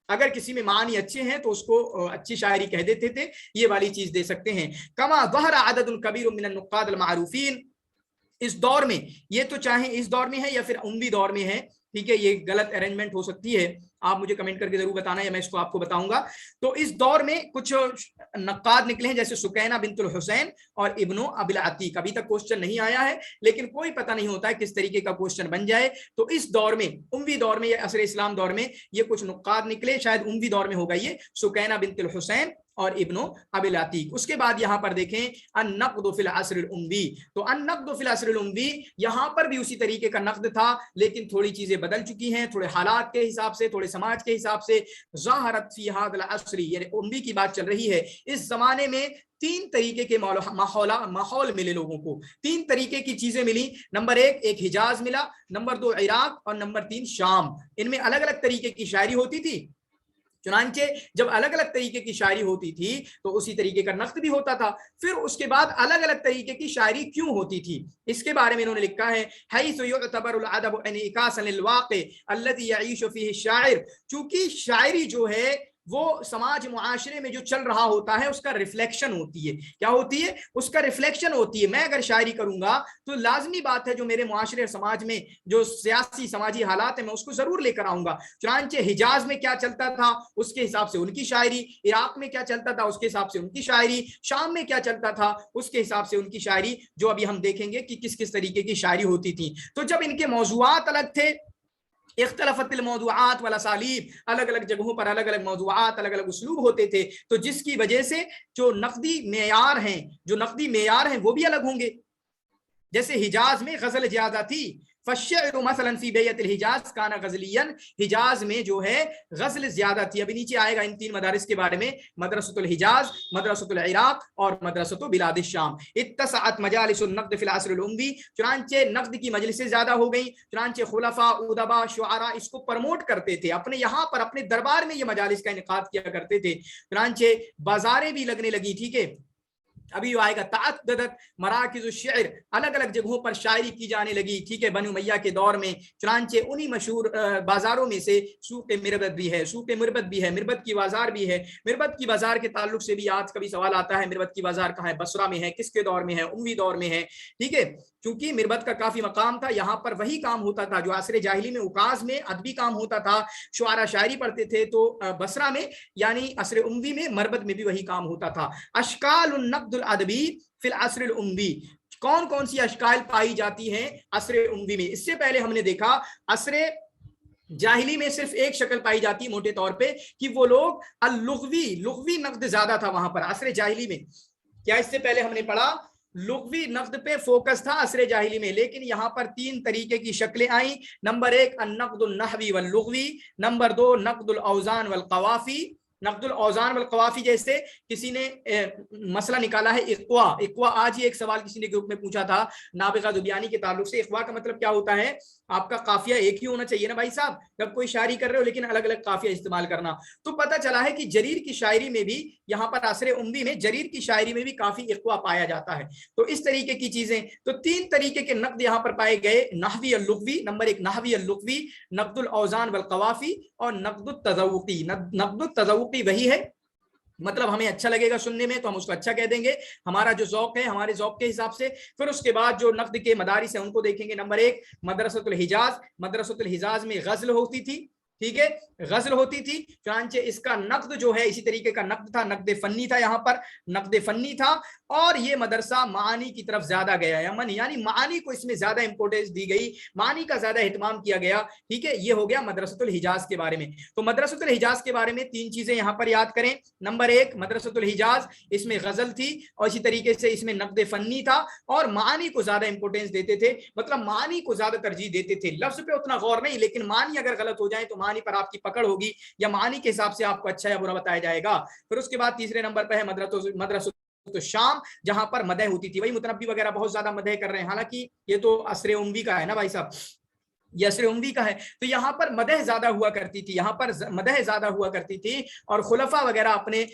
अगर किसी में मानी अच्छे हैं तो उसको अच्छी शायरी कह देते थे, ये वाली चीज दे सकते हैं। कमा ज़हरा अददुन कबीर मिन नुक्काद अल मारूफीन, इस दौर में, ये तो चाहे इस दौर में है या फिर उम्वी दौर में है, ठीक है, ये गलत अरेंजमेंट हो सकती है, آپ مجھے کمنٹ کرके ضرور بتانا یا میں اس کو آپ کو بتاؤں گا. تو اس دور میں کچھ نقاد نکلے ہیں جیسے سکینہ بنت الحسین اور ابن ابی العتیق. ابھی تک کوشچن نہیں آیا ہے لیکن کوئی پتہ نہیں ہوتا ہے کس طریقے کا کوشچن بن جائے. تو اس دور میں اموی دور میں یا عصر اسلام دور میں یہ کچھ نقاد نکلے, شاید اموی دور میں ہوگا یہ سکینہ بنت الحسین اور ابن ابی العتیق. اس کے بعد یہاں پر دیکھیں النقد فی العصر الاموی. تو النقد فی العصر الاموی یہاں پر بھی اسی طریقے کا نقد تھا لیکن تھوڑی چیزیں بدل چکی ہیں, تھوڑے حالات کے حساب سے, تھوڑے سماج کے حساب سے. ظاہرت فی ھذا العصر, یعنی اموی کی بات چل رہی ہے. اس زمانے میں تین طریقے کے ماحول ملے لوگوں کو, تین طریقے کی چیزیں ملی. نمبر ایک حجاز ملا, نمبر دو عراق اور نمبر تین شام. ان میں الگ الگ طریقے کی شاعری ہوتی تھی. چنانچہ جب الگ الگ طریقے کی شاعری ہوتی تھی تو اسی طریقے کا نقد بھی ہوتا تھا. پھر اس کے بعد الگ الگ طریقے کی شاعری کیوں ہوتی تھی اس کے بارے میں انہوں نے لکھا ہے حیث یعتبر الادب انعکاسا للواقع الذي يعيش فيه الشاعر. چونکہ شاعری جو ہے وہ سماج معاشرے میں جو چل رہا ہوتا ہے اس کا ریفلیکشن ہوتی ہے. کیا ہوتی ہے؟ اس کا ریفلیکشن ہوتی ہے. میں اگر شاعری کروں گا تو لازمی بات ہے جو میرے معاشرے اور سماج میں جو سیاسی سماجی حالات ہیں میں اس کو ضرور لے کر آؤں گا. چنانچہ حجاز میں کیا چلتا تھا اس کے حساب سے ان کی شاعری, عراق میں کیا چلتا تھا اس کے حساب سے ان کی شاعری, شام میں کیا چلتا تھا اس کے حساب سے ان کی شاعری, جو ابھی ہم دیکھیں گے کہ کس کس طریقے کی شاعری ہوتی تھی. تو جب ان کے موضوعات الگ تھے, اختلافت الموضوعات والاسالیب, الگ الگ جگہوں پر الگ الگ موضوعات الگ الگ اسلوب ہوتے تھے, تو جس کی وجہ سے جو نقدی معیار ہیں وہ بھی الگ ہوں گے. جیسے حجاز میں غزل زیادہ تھی, فالشعر مثلا فی بیت الحجاز کان غزلیا, حجاز میں جو ہے غزل زیادہ تھی. ابھی نیچے آئے گا ان تین مدارس کے بارے میں, مدرسۃ الحجاز, مدرسۃ العراق اور مدرسۃ بلاد الشام. اتسعت مجالس النقد فی العصر الاموی, چنانچہ نقد کی مجلسیں زیادہ ہو گئیں. چنانچہ خلفاء, ادباء, شعراء اس کو پروموٹ کرتے تھے, اپنے یہاں پر اپنے دربار میں یہ مجالس کا انعقاد کیا کرتے تھے. چنانچہ بازاریں بھی لگنے لگی. ٹھیک ہے, ابھی آئے گا تعددت مراکز الشعر, الگ الگ جگہوں پر شاعری کی جانے لگی. ٹھیک ہے, بنو امیہ کے دور میں. چنانچہ انہی مشہور بازاروں میں سے سوق مربد بھی ہے, سوق مربد بھی ہے, مربد کی بازار بھی ہے. مربد کی بازار کے تعلق سے بھی آج کبھی سوال آتا ہے مربد کی بازار کہاں ہے, بصرہ میں ہے, کس کے دور میں ہے, اموی دور میں ہے. ٹھیک ہے, چونکہ مربد کا کافی مقام تھا, یہاں پر وہی کام ہوتا تھا جو عصر جاہلی میں عکاظ میں ادبی کام ہوتا تھا, شعراء شاعری پڑھتے تھے. تو بصرہ میں یعنی عصر اموی میں مربد میں بھی وہی کام ہوتا تھا. اشکال النقد الادبی فی العصر الاموی, کون کون سی اشکال پائی جاتی ہیں عصر اموی میں؟ اس سے پہلے ہم نے دیکھا عصر جاہلی میں صرف ایک شکل پائی جاتی موٹے طور پہ کہ وہ لوگ لغوی نقد زیادہ تھا وہاں پر عصر جاہلی میں. کیا اس سے پہلے ہم نے پڑھا لغوی نقد پہ فوکس تھا عصر جاہلی میں, لیکن یہاں پر تین طریقے کی شکلیں آئیں. نمبر ایک النقد النحوی واللغوی, نمبر دو نقد الاوزان والقوافی. نقد الاوزان والقوافی جیسے کسی نے مسئلہ نکالا ہے اقوا, آج ہی ایک سوال کسی نے گروپ میں پوچھا تھا نابغہ ذبیانی کے تعلق سے, اقوا کا مطلب کیا ہوتا ہے؟ آپ کا قافیہ ایک ہی ہونا چاہیے نا بھائی صاحب, جب کوئی شاعری کر رہے ہو لیکن الگ الگ قافیہ استعمال کرنا. تو پتہ چلا ہے کہ جریر کی شاعری میں بھی, یہاں پر عصر اموی میں جریر کی شاعری میں بھی کافی اقوا پایا جاتا ہے. تو اس طریقے کی چیزیں, تو تین طریقے کے نقد یہاں پر پائے گئے, نحوی اللغوی, نمبر ایک نحوی اللغوی, نقد الاوزان والقوافی اور نقد التذوقی. نقد التذوقی وہی ہے, مطلب ہمیں اچھا لگے گا سننے میں تو ہم اس کو اچھا کہہ دیں گے, ہمارا جو ذوق ہے ہمارے ذوق کے حساب سے. پھر اس کے بعد جو نقد کے مدارس ہیں ان کو دیکھیں گے. نمبر ایک مدرسۃ الحجاز, مدرسۃ الحجاز میں غزل ہوتی تھی. ٹھیک ہے, غزل ہوتی تھی. چنانچہ اس کا نقد جو ہے اسی طریقے کا نقد تھا, نقد فنی تھا, یہاں پر نقد فنی تھا. اور یہ مدرسہ معانی کی طرف زیادہ گیا, یعنی معانی کو اس میں زیادہ امپورٹنس دی گئی, معانی کا زیادہ اہتمام کیا گیا. ٹھیک ہے, یہ ہو گیا مدرسۃ الحجاز کے بارے میں. تو مدرسۃ الحجاز کے بارے میں تین چیزیں یہاں پر یاد کریں. نمبر ایک مدرسۃ الحجاز, اس میں غزل تھی اور اسی طریقے سے اس میں نقد فنی تھا اور معانی کو زیادہ امپورٹنس دیتے تھے, مطلب معانی کو زیادہ ترجیح دیتے تھے. لفظ پہ اتنا غور نہیں, لیکن معنی اگر غلط ہو جائے تو معنی پر آپ کی پکڑ ہوگی یا معنی کے حساب سے آپ کو اچھا یا برا بتایا جائے گا. پھر اس کے بعد تیسرے نمبر پہ ہے مدرسۃ شام, جہاں پر مدح ہوتی تھی. وہی متنبی وغیرہ بہت زیادہ مدح کر رہے ہیں, حالانکہ یہ تو عصر اموی کا ہے نا بھائی صاحب, یہ عصر اموی کا ہے. تو یہاں پر مدح زیادہ ہوا کرتی تھی, یہاں پر مدح زیادہ ہوا کرتی تھی اور خلفاء وغیرہ اپنے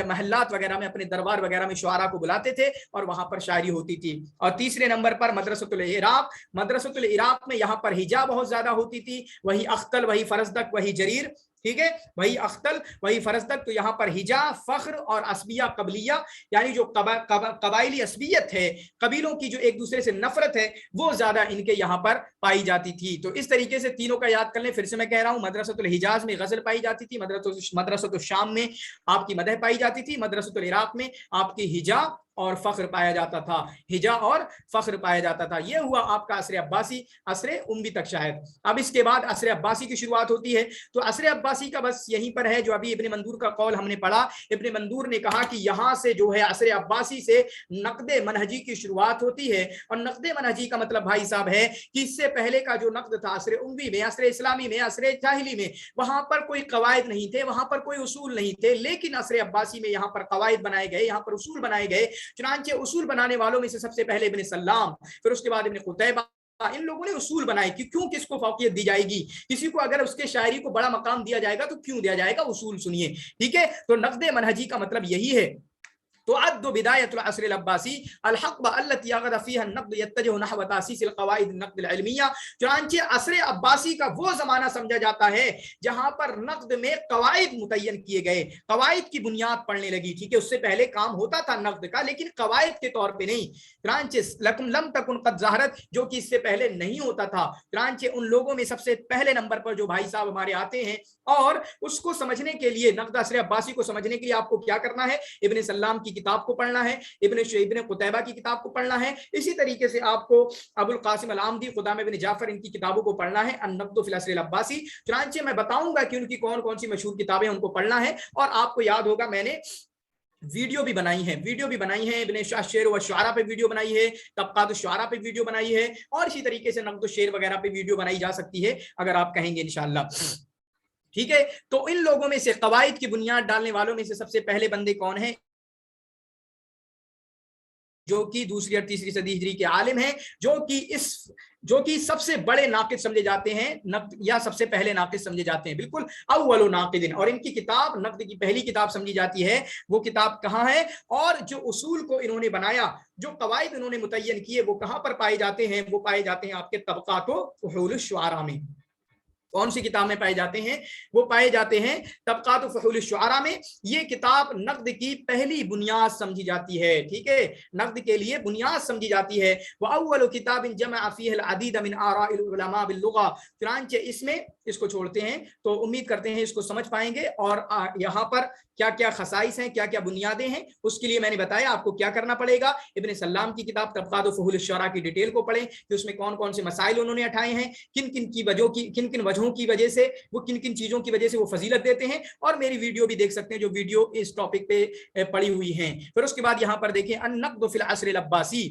محلات وغیرہ میں, اپنے دربار وغیرہ میں شعراء کو بلاتے تھے اور وہاں پر شاعری ہوتی تھی. اور تیسرے نمبر پر مدرسۃ العراق, مدرسۃ العراق میں یہاں پر ہجا بہت زیادہ ہوتی تھی, وہی اختل, وہی فرزدق, وہی جریر. ٹھیک ہے, وہی اختل وہی فرزدق. تو یہاں پر ہجا فخر اور اسبیہ قبلیہ یعنی جو قبائلی عصبیت ہے, قبیلوں کی جو ایک دوسرے سے نفرت ہے, وہ زیادہ ان کے یہاں پر پائی جاتی تھی. تو اس طریقے سے تینوں کا یاد کر لیں. پھر سے میں کہہ رہا ہوں, مدرسۃ الحجاز میں غزل پائی جاتی تھی, مدرسۃ الشام میں آپ کی مدح پائی جاتی تھی, مدرسۃ العراق میں آپ کی ہجا اور فخر پایا جاتا تھا, ہجا اور فخر پایا جاتا تھا. یہ ہوا آپ کا عصر عباسی, عصر اموی تک شاید. اب اس کے بعد عصر عباسی کی شروعات ہوتی ہے. تو عصر عباسی کا بس یہیں پر ہے جو ابھی ابن منظور کا قول ہم نے پڑھا. ابن منظور نے کہا کہ یہاں سے جو ہے عصر عباسی سے نقد منہجی کی شروعات ہوتی ہے. اور نقد منہجی کا مطلب بھائی صاحب ہے کہ اس سے پہلے کا جو نقد تھا عصر اموی میں, عصر اسلامی میں, عصر جاہلی میں, وہاں پر کوئی قواعد نہیں تھے, وہاں پر کوئی اصول نہیں تھے. لیکن عصر عباسی میں یہاں پر قواعد بنائے گئے, یہاں پر اصول بنائے گئے. چنانچہ اصول بنانے والوں میں سے سب سے پہلے ابن سلام, پھر اس کے بعد ابن قتیبہ, ان لوگوں نے اصول بنائے کہ کیوں کس کو فوقیت دی جائے گی. کسی کو اگر اس کے شاعری کو بڑا مقام دیا جائے گا تو کیوں دیا جائے گا, اصول سنیے. ٹھیک ہے, تو نقد منہجی کا مطلب یہی ہے. تعد بداية العصر العباسي الحقبة التي يغدا فيها النقد يتجه نحو تأسيس القواعد النقد العلمية. چنانچہ عصر عباسی کا وہ زمانہ سمجھا جاتا ہے جہاں پر نقد میں قواعد متعین کیے گئے, قواعد کی بنیاد پڑنے لگی. ٹھیک ہے, اس سے پہلے کام ہوتا تھا نقد کا, لیکن قواعد کے طور پہ نہیں. چنانچہ لم تکن قد ظہرت, جو کہ اس سے پہلے نہیں ہوتا تھا. چنانچہ ان لوگوں میں سب سے پہلے نمبر پر جو بھائی صاحب ہمارے آتے ہیں, اور اس کو سمجھنے کے لیے, نقد عصر عباسی کو سمجھنے کے لیے آپ کو کیا کرنا ہے, ابن سلام کی کتاب کو پڑھنا ہے, ابن قتیبہ کی کتاب کو پڑھنا ہے. اسی طریقے سے آپ کو ابو القاسم العامدی, قدامہ بن جعفر, ان کی کتابوں کو پڑھنا ہے, النقد فی العصر العباسی. چنانچہ میں بتاؤں گا کہ ان کی کون کون سی مشہور کتابیں ان کو پڑھنا ہے. اور آپ کو یاد ہوگا میں نے ویڈیو بھی بنائی ہے, ابن شعر و شعراء پہ ویڈیو بنائی ہے, طبقات الشعراء پہ ویڈیو بنائی ہے, اور اسی طریقے سے نقد الشعر وغیرہ پہ ویڈیو بنائی جا سکتی ہے اگر آپ کہیں گے انشاءاللہ. ٹھیک ہے, تو ان لوگوں میں سے قواعد کی بنیاد ڈالنے والوں میں سے سب سے پہلے بندے کون ہیں, جو کہ دوسری اور تیسری صدی ہجری کے عالم ہیں, جو کہ سب سے بڑے ناقد سمجھے جاتے ہیں, یا سب سے پہلے ناقد سمجھے جاتے ہیں, بالکل اول ناقدین. اور ان کی کتاب نقد کی پہلی کتاب سمجھی جاتی ہے. وہ کتاب کہاں ہے, اور جو اصول کو انہوں نے بنایا, جو قواعد انہوں نے متعین کیے, وہ کہاں پر پائے جاتے ہیں, وہ پائے جاتے ہیں آپ کے طبقات و فحول الشعراء میں. کون سی کتاب میں پائے جاتے ہیں, وہ پائے جاتے ہیں طبقات و فحول الشعراء میں. یہ کتاب نقد کی پہلی بنیاد سمجھی جاتی ہے. ٹھیک ہے, نقد کے لیے بنیاد سمجھی جاتی ہے. وَأَوَّلُ كِتَابٍ جَمَعَ فِيهِ الْعَدِيدَ مِنْ آرَاءِ الْعُلَمَاءِ بِاللُّغَةِ. چنانچہ اس میں, اس کو چھوڑتے ہیں تو امید کرتے ہیں اس کو سمجھ پائیں گے. اور یہاں پر کیا کیا خصائص ہیں, کیا کیا بنیادیں ہیں, اس کے لیے میں نے بتایا آپ کو کیا کرنا پڑے گا. ابن سلام کی کتاب طبقات و فحول الشعراء کی ڈیٹیل کو پڑھیں کہ اس میں کون کون سے مسائل انہوں نے اٹھائے ہیں, کن کن وجہوں کی وجہ سے, وہ کن کن چیزوں کی وجہ سے وہ فضیلت دیتے ہیں. اور میری ویڈیو بھی دیکھ سکتے ہیں, جو ویڈیو اس ٹاپک پہ پڑی ہوئی ہیں. پھر اس کے بعد یہاں پر دیکھیں النقد فی العصر العباسی.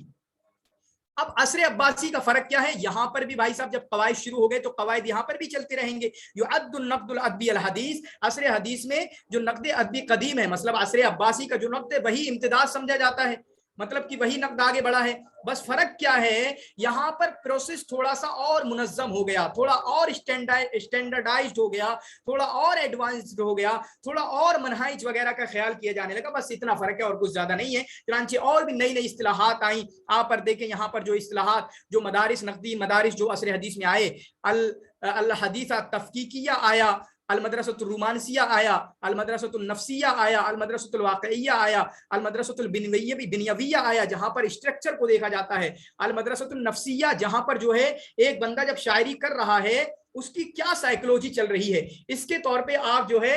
اب عصر عباسی کا فرق کیا ہے, یہاں پر بھی بھائی صاحب جب قواعد شروع ہو گئے تو قواعد یہاں پر بھی چلتے رہیں گے. یعد النقد الادبی الحدیث, عصر حدیث میں جو نقد ادبی قدیم ہے, مطلب عصر عباسی کا جو نقد ہے وہی امتداد سمجھا جاتا ہے, مطلب کہ وہی نقد آگے بڑھا ہے. بس فرق کیا ہے, یہاں پر پروسیس تھوڑا سا اور منظم ہو گیا, تھوڑا اور اسٹینڈرڈائزڈ ہو گیا, تھوڑا اور ایڈوانسڈ ہو گیا, تھوڑا اور منہج وغیرہ کا خیال کیا جانے لگا. بس اتنا فرق ہے اور کچھ زیادہ نہیں ہے. چنانچہ اور بھی نئی نئی اصطلاحات آئیں. آپ پر دیکھیں یہاں پر جو اصطلاحات, جو مدارس, نقدی مدارس جو عصر حدیث میں آئے, الحدیث التفقیقیہ آیا, المدرسۃ الرومانسیہ آیا, المدرسۃ النفسیہ آیا, المدرسۃ الواقعیہ آیا, المدرسۃ البنیویہ آیا, جہاں پر اسٹرکچر کو دیکھا جاتا ہے, المدرسۃ النفسیہ جہاں پر جو ہے ایک بندہ جب شاعری کر رہا ہے اس کی کیا سائیکولوجی چل رہی ہے. اس کے طور پہ آپ جو ہے,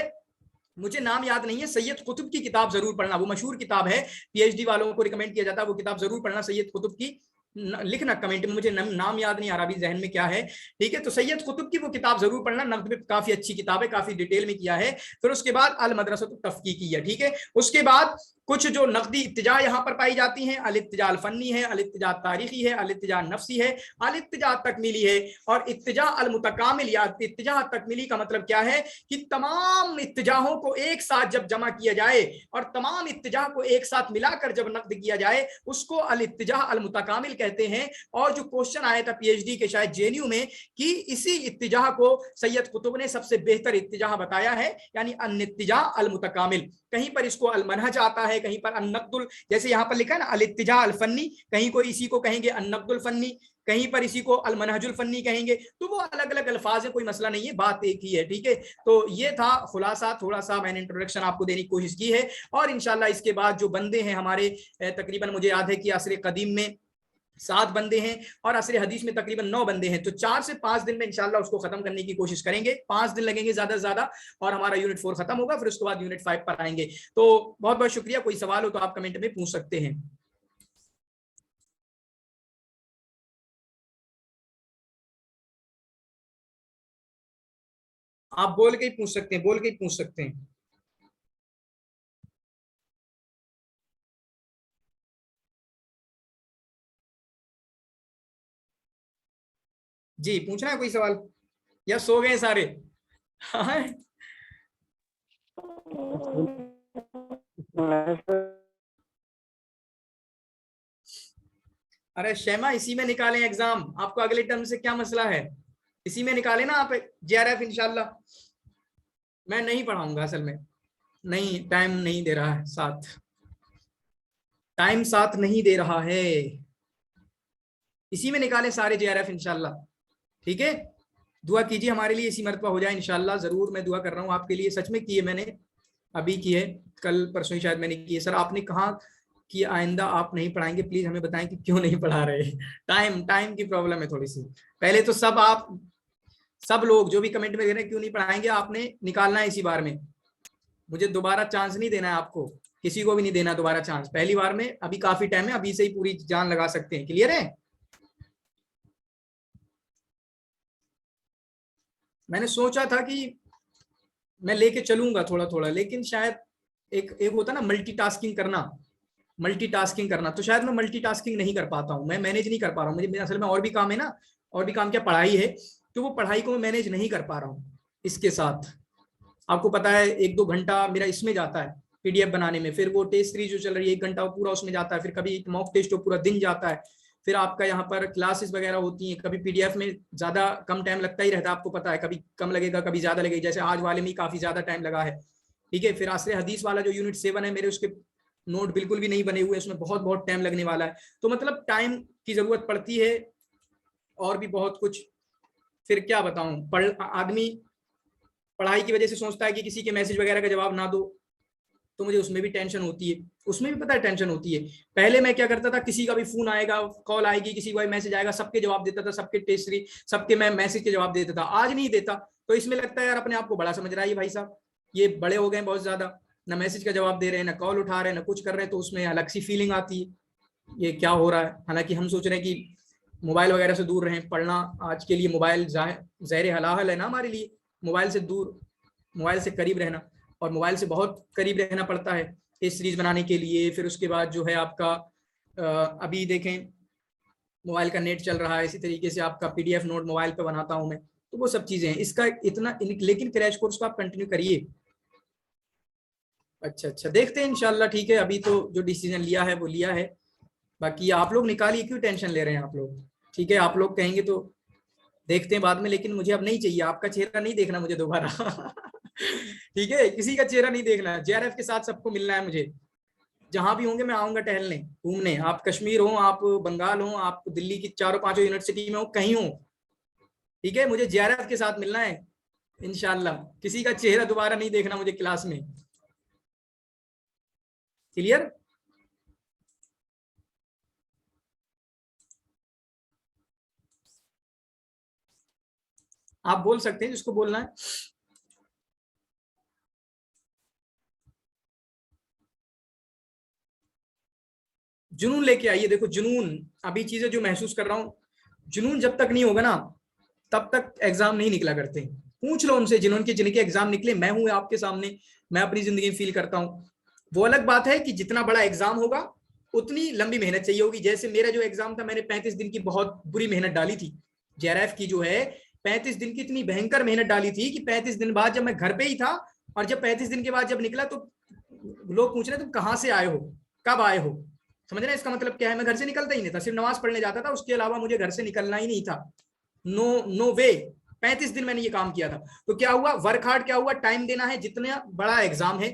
مجھے نام یاد نہیں ہے, سید قطب کی کتاب ضرور پڑھنا, وہ مشہور کتاب ہے, پی ایچ ڈی والوں کو ریکمینڈ کیا جاتا ہے, وہ کتاب ضرور پڑھنا سید قطب کی. لکھنا کمنٹ میں, مجھے نام یاد نہیں آ رہا ابھی ذہن میں کیا ہے. ٹھیک ہے, تو سید قطب کی وہ کتاب ضرور پڑھنا, نقد میں کافی اچھی کتاب ہے, کافی ڈیٹیل میں کیا ہے. پھر اس کے بعد المدرسۃ التفقیقیہ. ٹھیک ہے, اس کے بعد کچھ جو نقدی اتجاہ یہاں پر پائی جاتی ہیں, الاتجاہ الفنی ہے, الاتجاہ تاریخی ہے, الاتجاہ نفسی ہے, الاتجاہ تکمیلی ہے, اور اتجاہ المتکامل. یا اتجاہ تکمیلی کا مطلب کیا ہے کہ تمام اتجاہوں کو ایک ساتھ جب جمع کیا جائے اور تمام اتجاہ کو ایک ساتھ ملا کر جب نقد کیا جائے, اس کو الاتجاہ المتکامل کہتے ہیں. اور جو کوشچن آیا تھا پی ایچ ڈی کے شاید جے این یو میں, کہ اسی اتجاہ کو سید قطب نے سب سے بہتر اتجاہ بتایا ہے, یعنی الاتجاہ المتکامل. کہیں پر اس کو المنہج آتا ہے, کہیں پر النقد، جیسے یہاں پر لکھا ہے نا الاتجاہ الفنی، کہیں کوئی اسی کو کہیں گے النقد الفنی، کہیں پر اسی کو المنہج الفنی کہیں گے، تو وہ الگ الگ الفاظ ہیں، کوئی مسئلہ نہیں ہے، بات ایک ہی ہے. ٹھیک ہے، تو یہ تھا خلاصہ، تھوڑا سا میں نے انٹروڈکشن آپ کو دینے کی کوشش کی ہے. اور انشاءاللہ اس کے بعد جو بندے ہیں ہمارے تقریباً مجھے یاد ہے کہ عصر قدیم میں 7 بندے ہیں اور عصر حدیث میں تقریباً 9 بندے ہیں، تو 4 سے 5 دن میں انشاءاللہ اس کو ختم کرنے کی کوشش کریں گے. 5 دن لگیں گے زیادہ سے زیادہ اور ہمارا یونٹ 4 ختم ہوگا، پھر اس کے بعد یونٹ 5 پر آئیں گے. تو بہت بہت شکریہ. کوئی سوال ہو تو آپ کمنٹ میں پوچھ سکتے ہیں. آپ بول کے ہی پوچھ سکتے ہیں، بول کے ہی پوچھ سکتے ہیں. جی پوچھنا ہے کوئی سوال یا سو گئے سارے؟ ارے شیما اسی میں نکالیں ایگزام، آپ کو اگلے ٹرم سے کیا مسئلہ ہے، اسی میں نکالیں نا آپ جے آر ایف انشاءاللہ. میں نہیں پڑھاؤں گا اصل میں، نہیں ٹائم نہیں دے رہا ہے، ٹائم ساتھ نہیں دے رہا ہے. اسی میں نکالیں سارے جے آر ایف انشاءاللہ. ٹھیک ہے، دعا کیجیے ہمارے لیے اسی مرتبہ ہو جائے انشاءاللہ. ضرور میں دعا کر رہا ہوں آپ کے لیے، سچ میں کی ہے میں نے، ابھی کی ہے، کل پرسوں شاید میں نے کی ہے. سر آپ نے کہا کہ آئندہ آپ نہیں پڑھائیں گے، پلیز ہمیں بتائیں کہ کیوں نہیں پڑھا رہے. ٹائم کی پرابلم ہے تھوڑی سی. پہلے تو سب لوگ جو بھی کمنٹ میں دے رہے ہیں کیوں نہیں پڑھائیں گے، آپ نے نکالنا ہے اسی بار میں. مجھے دوبارہ چانس نہیں دینا ہے آپ کو، کسی کو بھی نہیں دینا دوبارہ چانس. پہلی بار میں ابھی کافی ٹائم ہے، ابھی سے ہی پوری جان لگا سکتے ہیں. کلیئر ہے؟ میں نے سوچا تھا کہ میں لے کے چلوں گا تھوڑا تھوڑا، لیکن شاید ایک ہوتا نا ملٹی ٹاسکنگ کرنا، تو شاید میں ملٹی ٹاسکنگ نہیں کر پاتا ہوں، میں مینیج نہیں کر پا رہا ہوں. مجھے اصل میں اور بھی کام ہے نا، اور بھی کام کیا پڑھائی ہے، تو وہ پڑھائی کو میں مینیج نہیں کر پا رہا ہوں. اس کے ساتھ آپ کو پتا ہے 1-2 گھنٹہ میرا اس میں جاتا ہے پی ڈی ایف بنانے میں، پھر وہ ٹیسٹ سیریز جو چل رہی ہے 1 گھنٹہ پورا اس میں جاتا ہے، پھر کبھی موک ٹیسٹ پورا دن جاتا ہے، پھر آپ کا یہاں پر کلاسز وغیرہ ہوتی ہیں، کبھی پی ڈی ایف میں زیادہ کم ٹائم لگتا ہی رہتا ہے، آپ کو پتا ہے کبھی کم لگے گا کبھی زیادہ لگے گا، جیسے آج والے میں کافی زیادہ ٹائم لگا ہے. ٹھیک ہے، پھر عصر حدیث والا جو یونٹ 7 ہے میرے، اس کے نوٹ بالکل بھی نہیں بنے ہوئے، اس میں بہت ٹائم لگنے والا ہے. تو مطلب ٹائم کی ضرورت پڑتی ہے اور بھی بہت کچھ. پھر کیا بتاؤں، آدمی پڑھائی کی وجہ سے سوچتا ہے کہ کسی کے میسج وغیرہ کا جواب نہ دو، تو مجھے اس میں بھی ٹینشن ہوتی ہے، اس میں بھی پتہ ہے ٹینشن ہوتی ہے. پہلے میں کیا کرتا تھا، کسی کا بھی فون آئے گا، کال آئے گی، کسی کا میسج آئے گا، سب کے جواب دیتا تھا، سب کے ٹیسری، سب کے میں میسج کے جواب دیتا تھا. آج نہیں دیتا، تو اس میں لگتا ہے یار اپنے آپ کو بڑا سمجھ رہا ہے یہ بھائی صاحب، یہ بڑے ہو گئے بہت زیادہ، نہ میسج کا جواب دے رہے ہیں، نہ کال اٹھا رہے ہیں، نہ کچھ کر رہے ہیں. تو اس میں الگ سی فیلنگ آتی ہے، یہ کیا ہو رہا ہے. حالانکہ ہم سوچ رہے ہیں کہ موبائل وغیرہ سے دور رہیں، پڑھنا آج کے لیے موبائل زہر حلال ہے نا ہمارے لیے، موبائل سے دور، موبائل سے قریب رہنا، اور موبائل سے بہت قریب رہنا پڑتا ہے اس سیریز بنانے کے لیے. پھر اس کے بعد جو ہے آپ کا ابھی دیکھیں موبائل کا نیٹ چل رہا ہے، اسی طریقے سے آپ کا P D F note mobile پہ بناتا ہوں میں. تو وہ سب چیزیں ہیں، اس کا اتنا، لیکن کریش کورس کو آپ کنٹینیو کریے. اچھا دیکھتے ہیں انشاءاللہ. ٹھیک ہے، ابھی تو جو ڈیسیجن لیا ہے وہ لیا ہے، باقی آپ لوگ نکالیے، کیوں ٹینشن لے رہے ہیں آپ لوگ. ٹھیک ہے، آپ لوگ کہیں گے تو دیکھتے ہیں بعد میں، لیکن مجھے اب نہیں چاہیے آپ کا چہرہ نہیں دیکھنا مجھے دوبارہ. ٹھیک ہے، کسی کا چہرہ نہیں دیکھنا. جے آر ایف کے ساتھ سب کو ملنا ہے مجھے، جہاں بھی ہوں گے میں آؤں گا ٹہلنے گھومنے. آپ کشمیر ہوں، آپ بنگال ہوں، آپ دلی کی 4-5 یونیورسٹی میں ہوں، کہیں ہوں. ٹھیک ہے، مجھے جے آر ایف کے ساتھ ملنا ہے انشاءاللہ. کسی کا چہرہ دوبارہ نہیں دیکھنا مجھے کلاس میں. کلیئر؟ آپ بول سکتے ہیں جس کو بولنا ہے. جنون لے کے آئیے. دیکھو جنون، ابھی چیزیں جو محسوس کر رہا ہوں، جنون جب تک نہیں ہوگا نا تب تک ایگزام نہیں نکلا کرتے. پوچھ لو ان سے جن کے ایگزام نکلے. میں ہوں آپ کے سامنے، میں اپنی زندگی میں فیل کرتا ہوں. وہ الگ بات ہے کہ جتنا بڑا ایگزام ہوگا اتنی لمبی محنت چاہیے ہوگی. جیسے میرا جو ایگزام تھا، میں نے 35 دن کی بہت بری محنت ڈالی تھی. جے آر ایف کی جو ہے 35 دن کی اتنی بھینکر محنت ڈالی تھی کہ 35 دن بعد جب میں گھر پہ ہی تھا، اور جب 35 دن کے بعد جب نکلا تو لوگ پوچھ رہے تم کہاں سے آئے ہو، کب آئے ہو. سمجھ رہے ہیں اس کا مطلب کیا ہے؟ میں گھر سے نکلتا ہی نہیں تھا، صرف نماز پڑھنے جاتا تھا، اس کے علاوہ مجھے گھر سے نکلنا ہی نہیں تھا. نو وے. 35 دن میں نے یہ کام کیا تھا. تو کیا ہوا؟ Work hard. کیا ہوا؟ ٹائم دینا ہے. جتنا بڑا ایگزام ہے،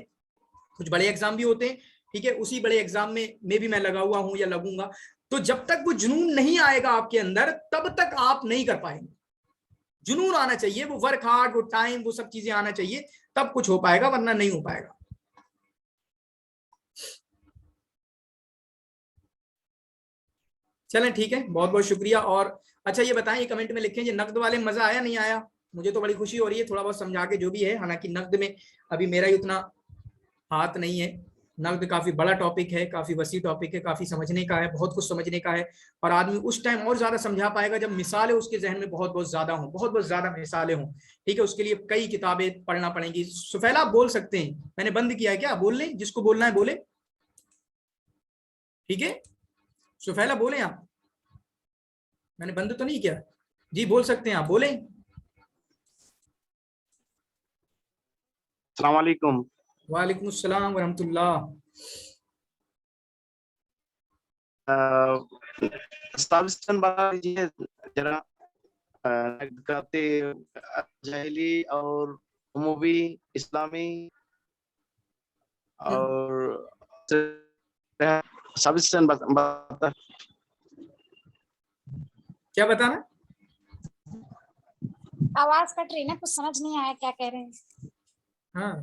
کچھ بڑے ایگزام بھی ہوتے ہیں ٹھیک ہے, اسی بڑے ایگزام میں بھی میں لگا ہوا ہوں یا لگوں گا. تو جب تک وہ جنون نہیں آئے گا آپ کے اندر تب تک آپ نہیں کر پائیں گے. جنون آنا چاہیے, وہ ورک ہارڈ, وہ ٹائم, وہ سب چیزیں آنا چاہیے, تب کچھ ہو پائے گا, ورنہ نہیں ہو پائے گا. چلیں ٹھیک ہے, بہت بہت شکریہ. اور اچھا یہ بتائیں, یہ کمنٹ میں لکھیں یہ نقد والے مزہ آیا نہیں آیا؟ مجھے تو بڑی خوشی ہو رہی ہے تھوڑا بہت سمجھا کے جو بھی ہے, حالانکہ نقد میں ابھی میرا ہی اتنا ہاتھ نہیں ہے. نقد کافی بڑا ٹاپک ہے, کافی وسیع ٹاپک ہے, کافی سمجھنے کا ہے, بہت کچھ سمجھنے کا ہے, اور آدمی اس ٹائم اور زیادہ سمجھا پائے گا جب مثالیں اس کے ذہن میں بہت بہت زیادہ ہوں, بہت بہت زیادہ مثالیں ہوں. ٹھیک ہے, اس کے لیے کئی کتابیں پڑھنا پڑیں گی. سفیلا آپ بول سکتے ہیں, میں نے بند کیا ہے کیا, بول لیں, جس کو بولنا ہے بولے. ٹھیک ہے سفیلا بولیں آپ, میں نے بند تو نہیں کیا. جی بول سکتے ہیں آپ, بولیں. السلام علیکم. وعلیکم السلام ورحمۃ اللہ. بتا دیجیے ذرا, جاہلی اور عمومی اسلامی اور کیا بتانا؟ آواز کٹ رہی نا, کچھ سمجھ نہیں آیا کیا کہہ رہے ہیں. ہاں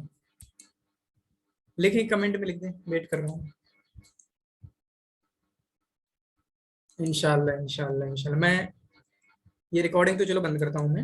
لکھیں, کمنٹ میں لکھ دیں, ویٹ کر رہا ہوں. انشاءاللہ انشاءاللہ انشاءاللہ. میں یہ ریکارڈنگ تو چلو بند کرتا ہوں میں.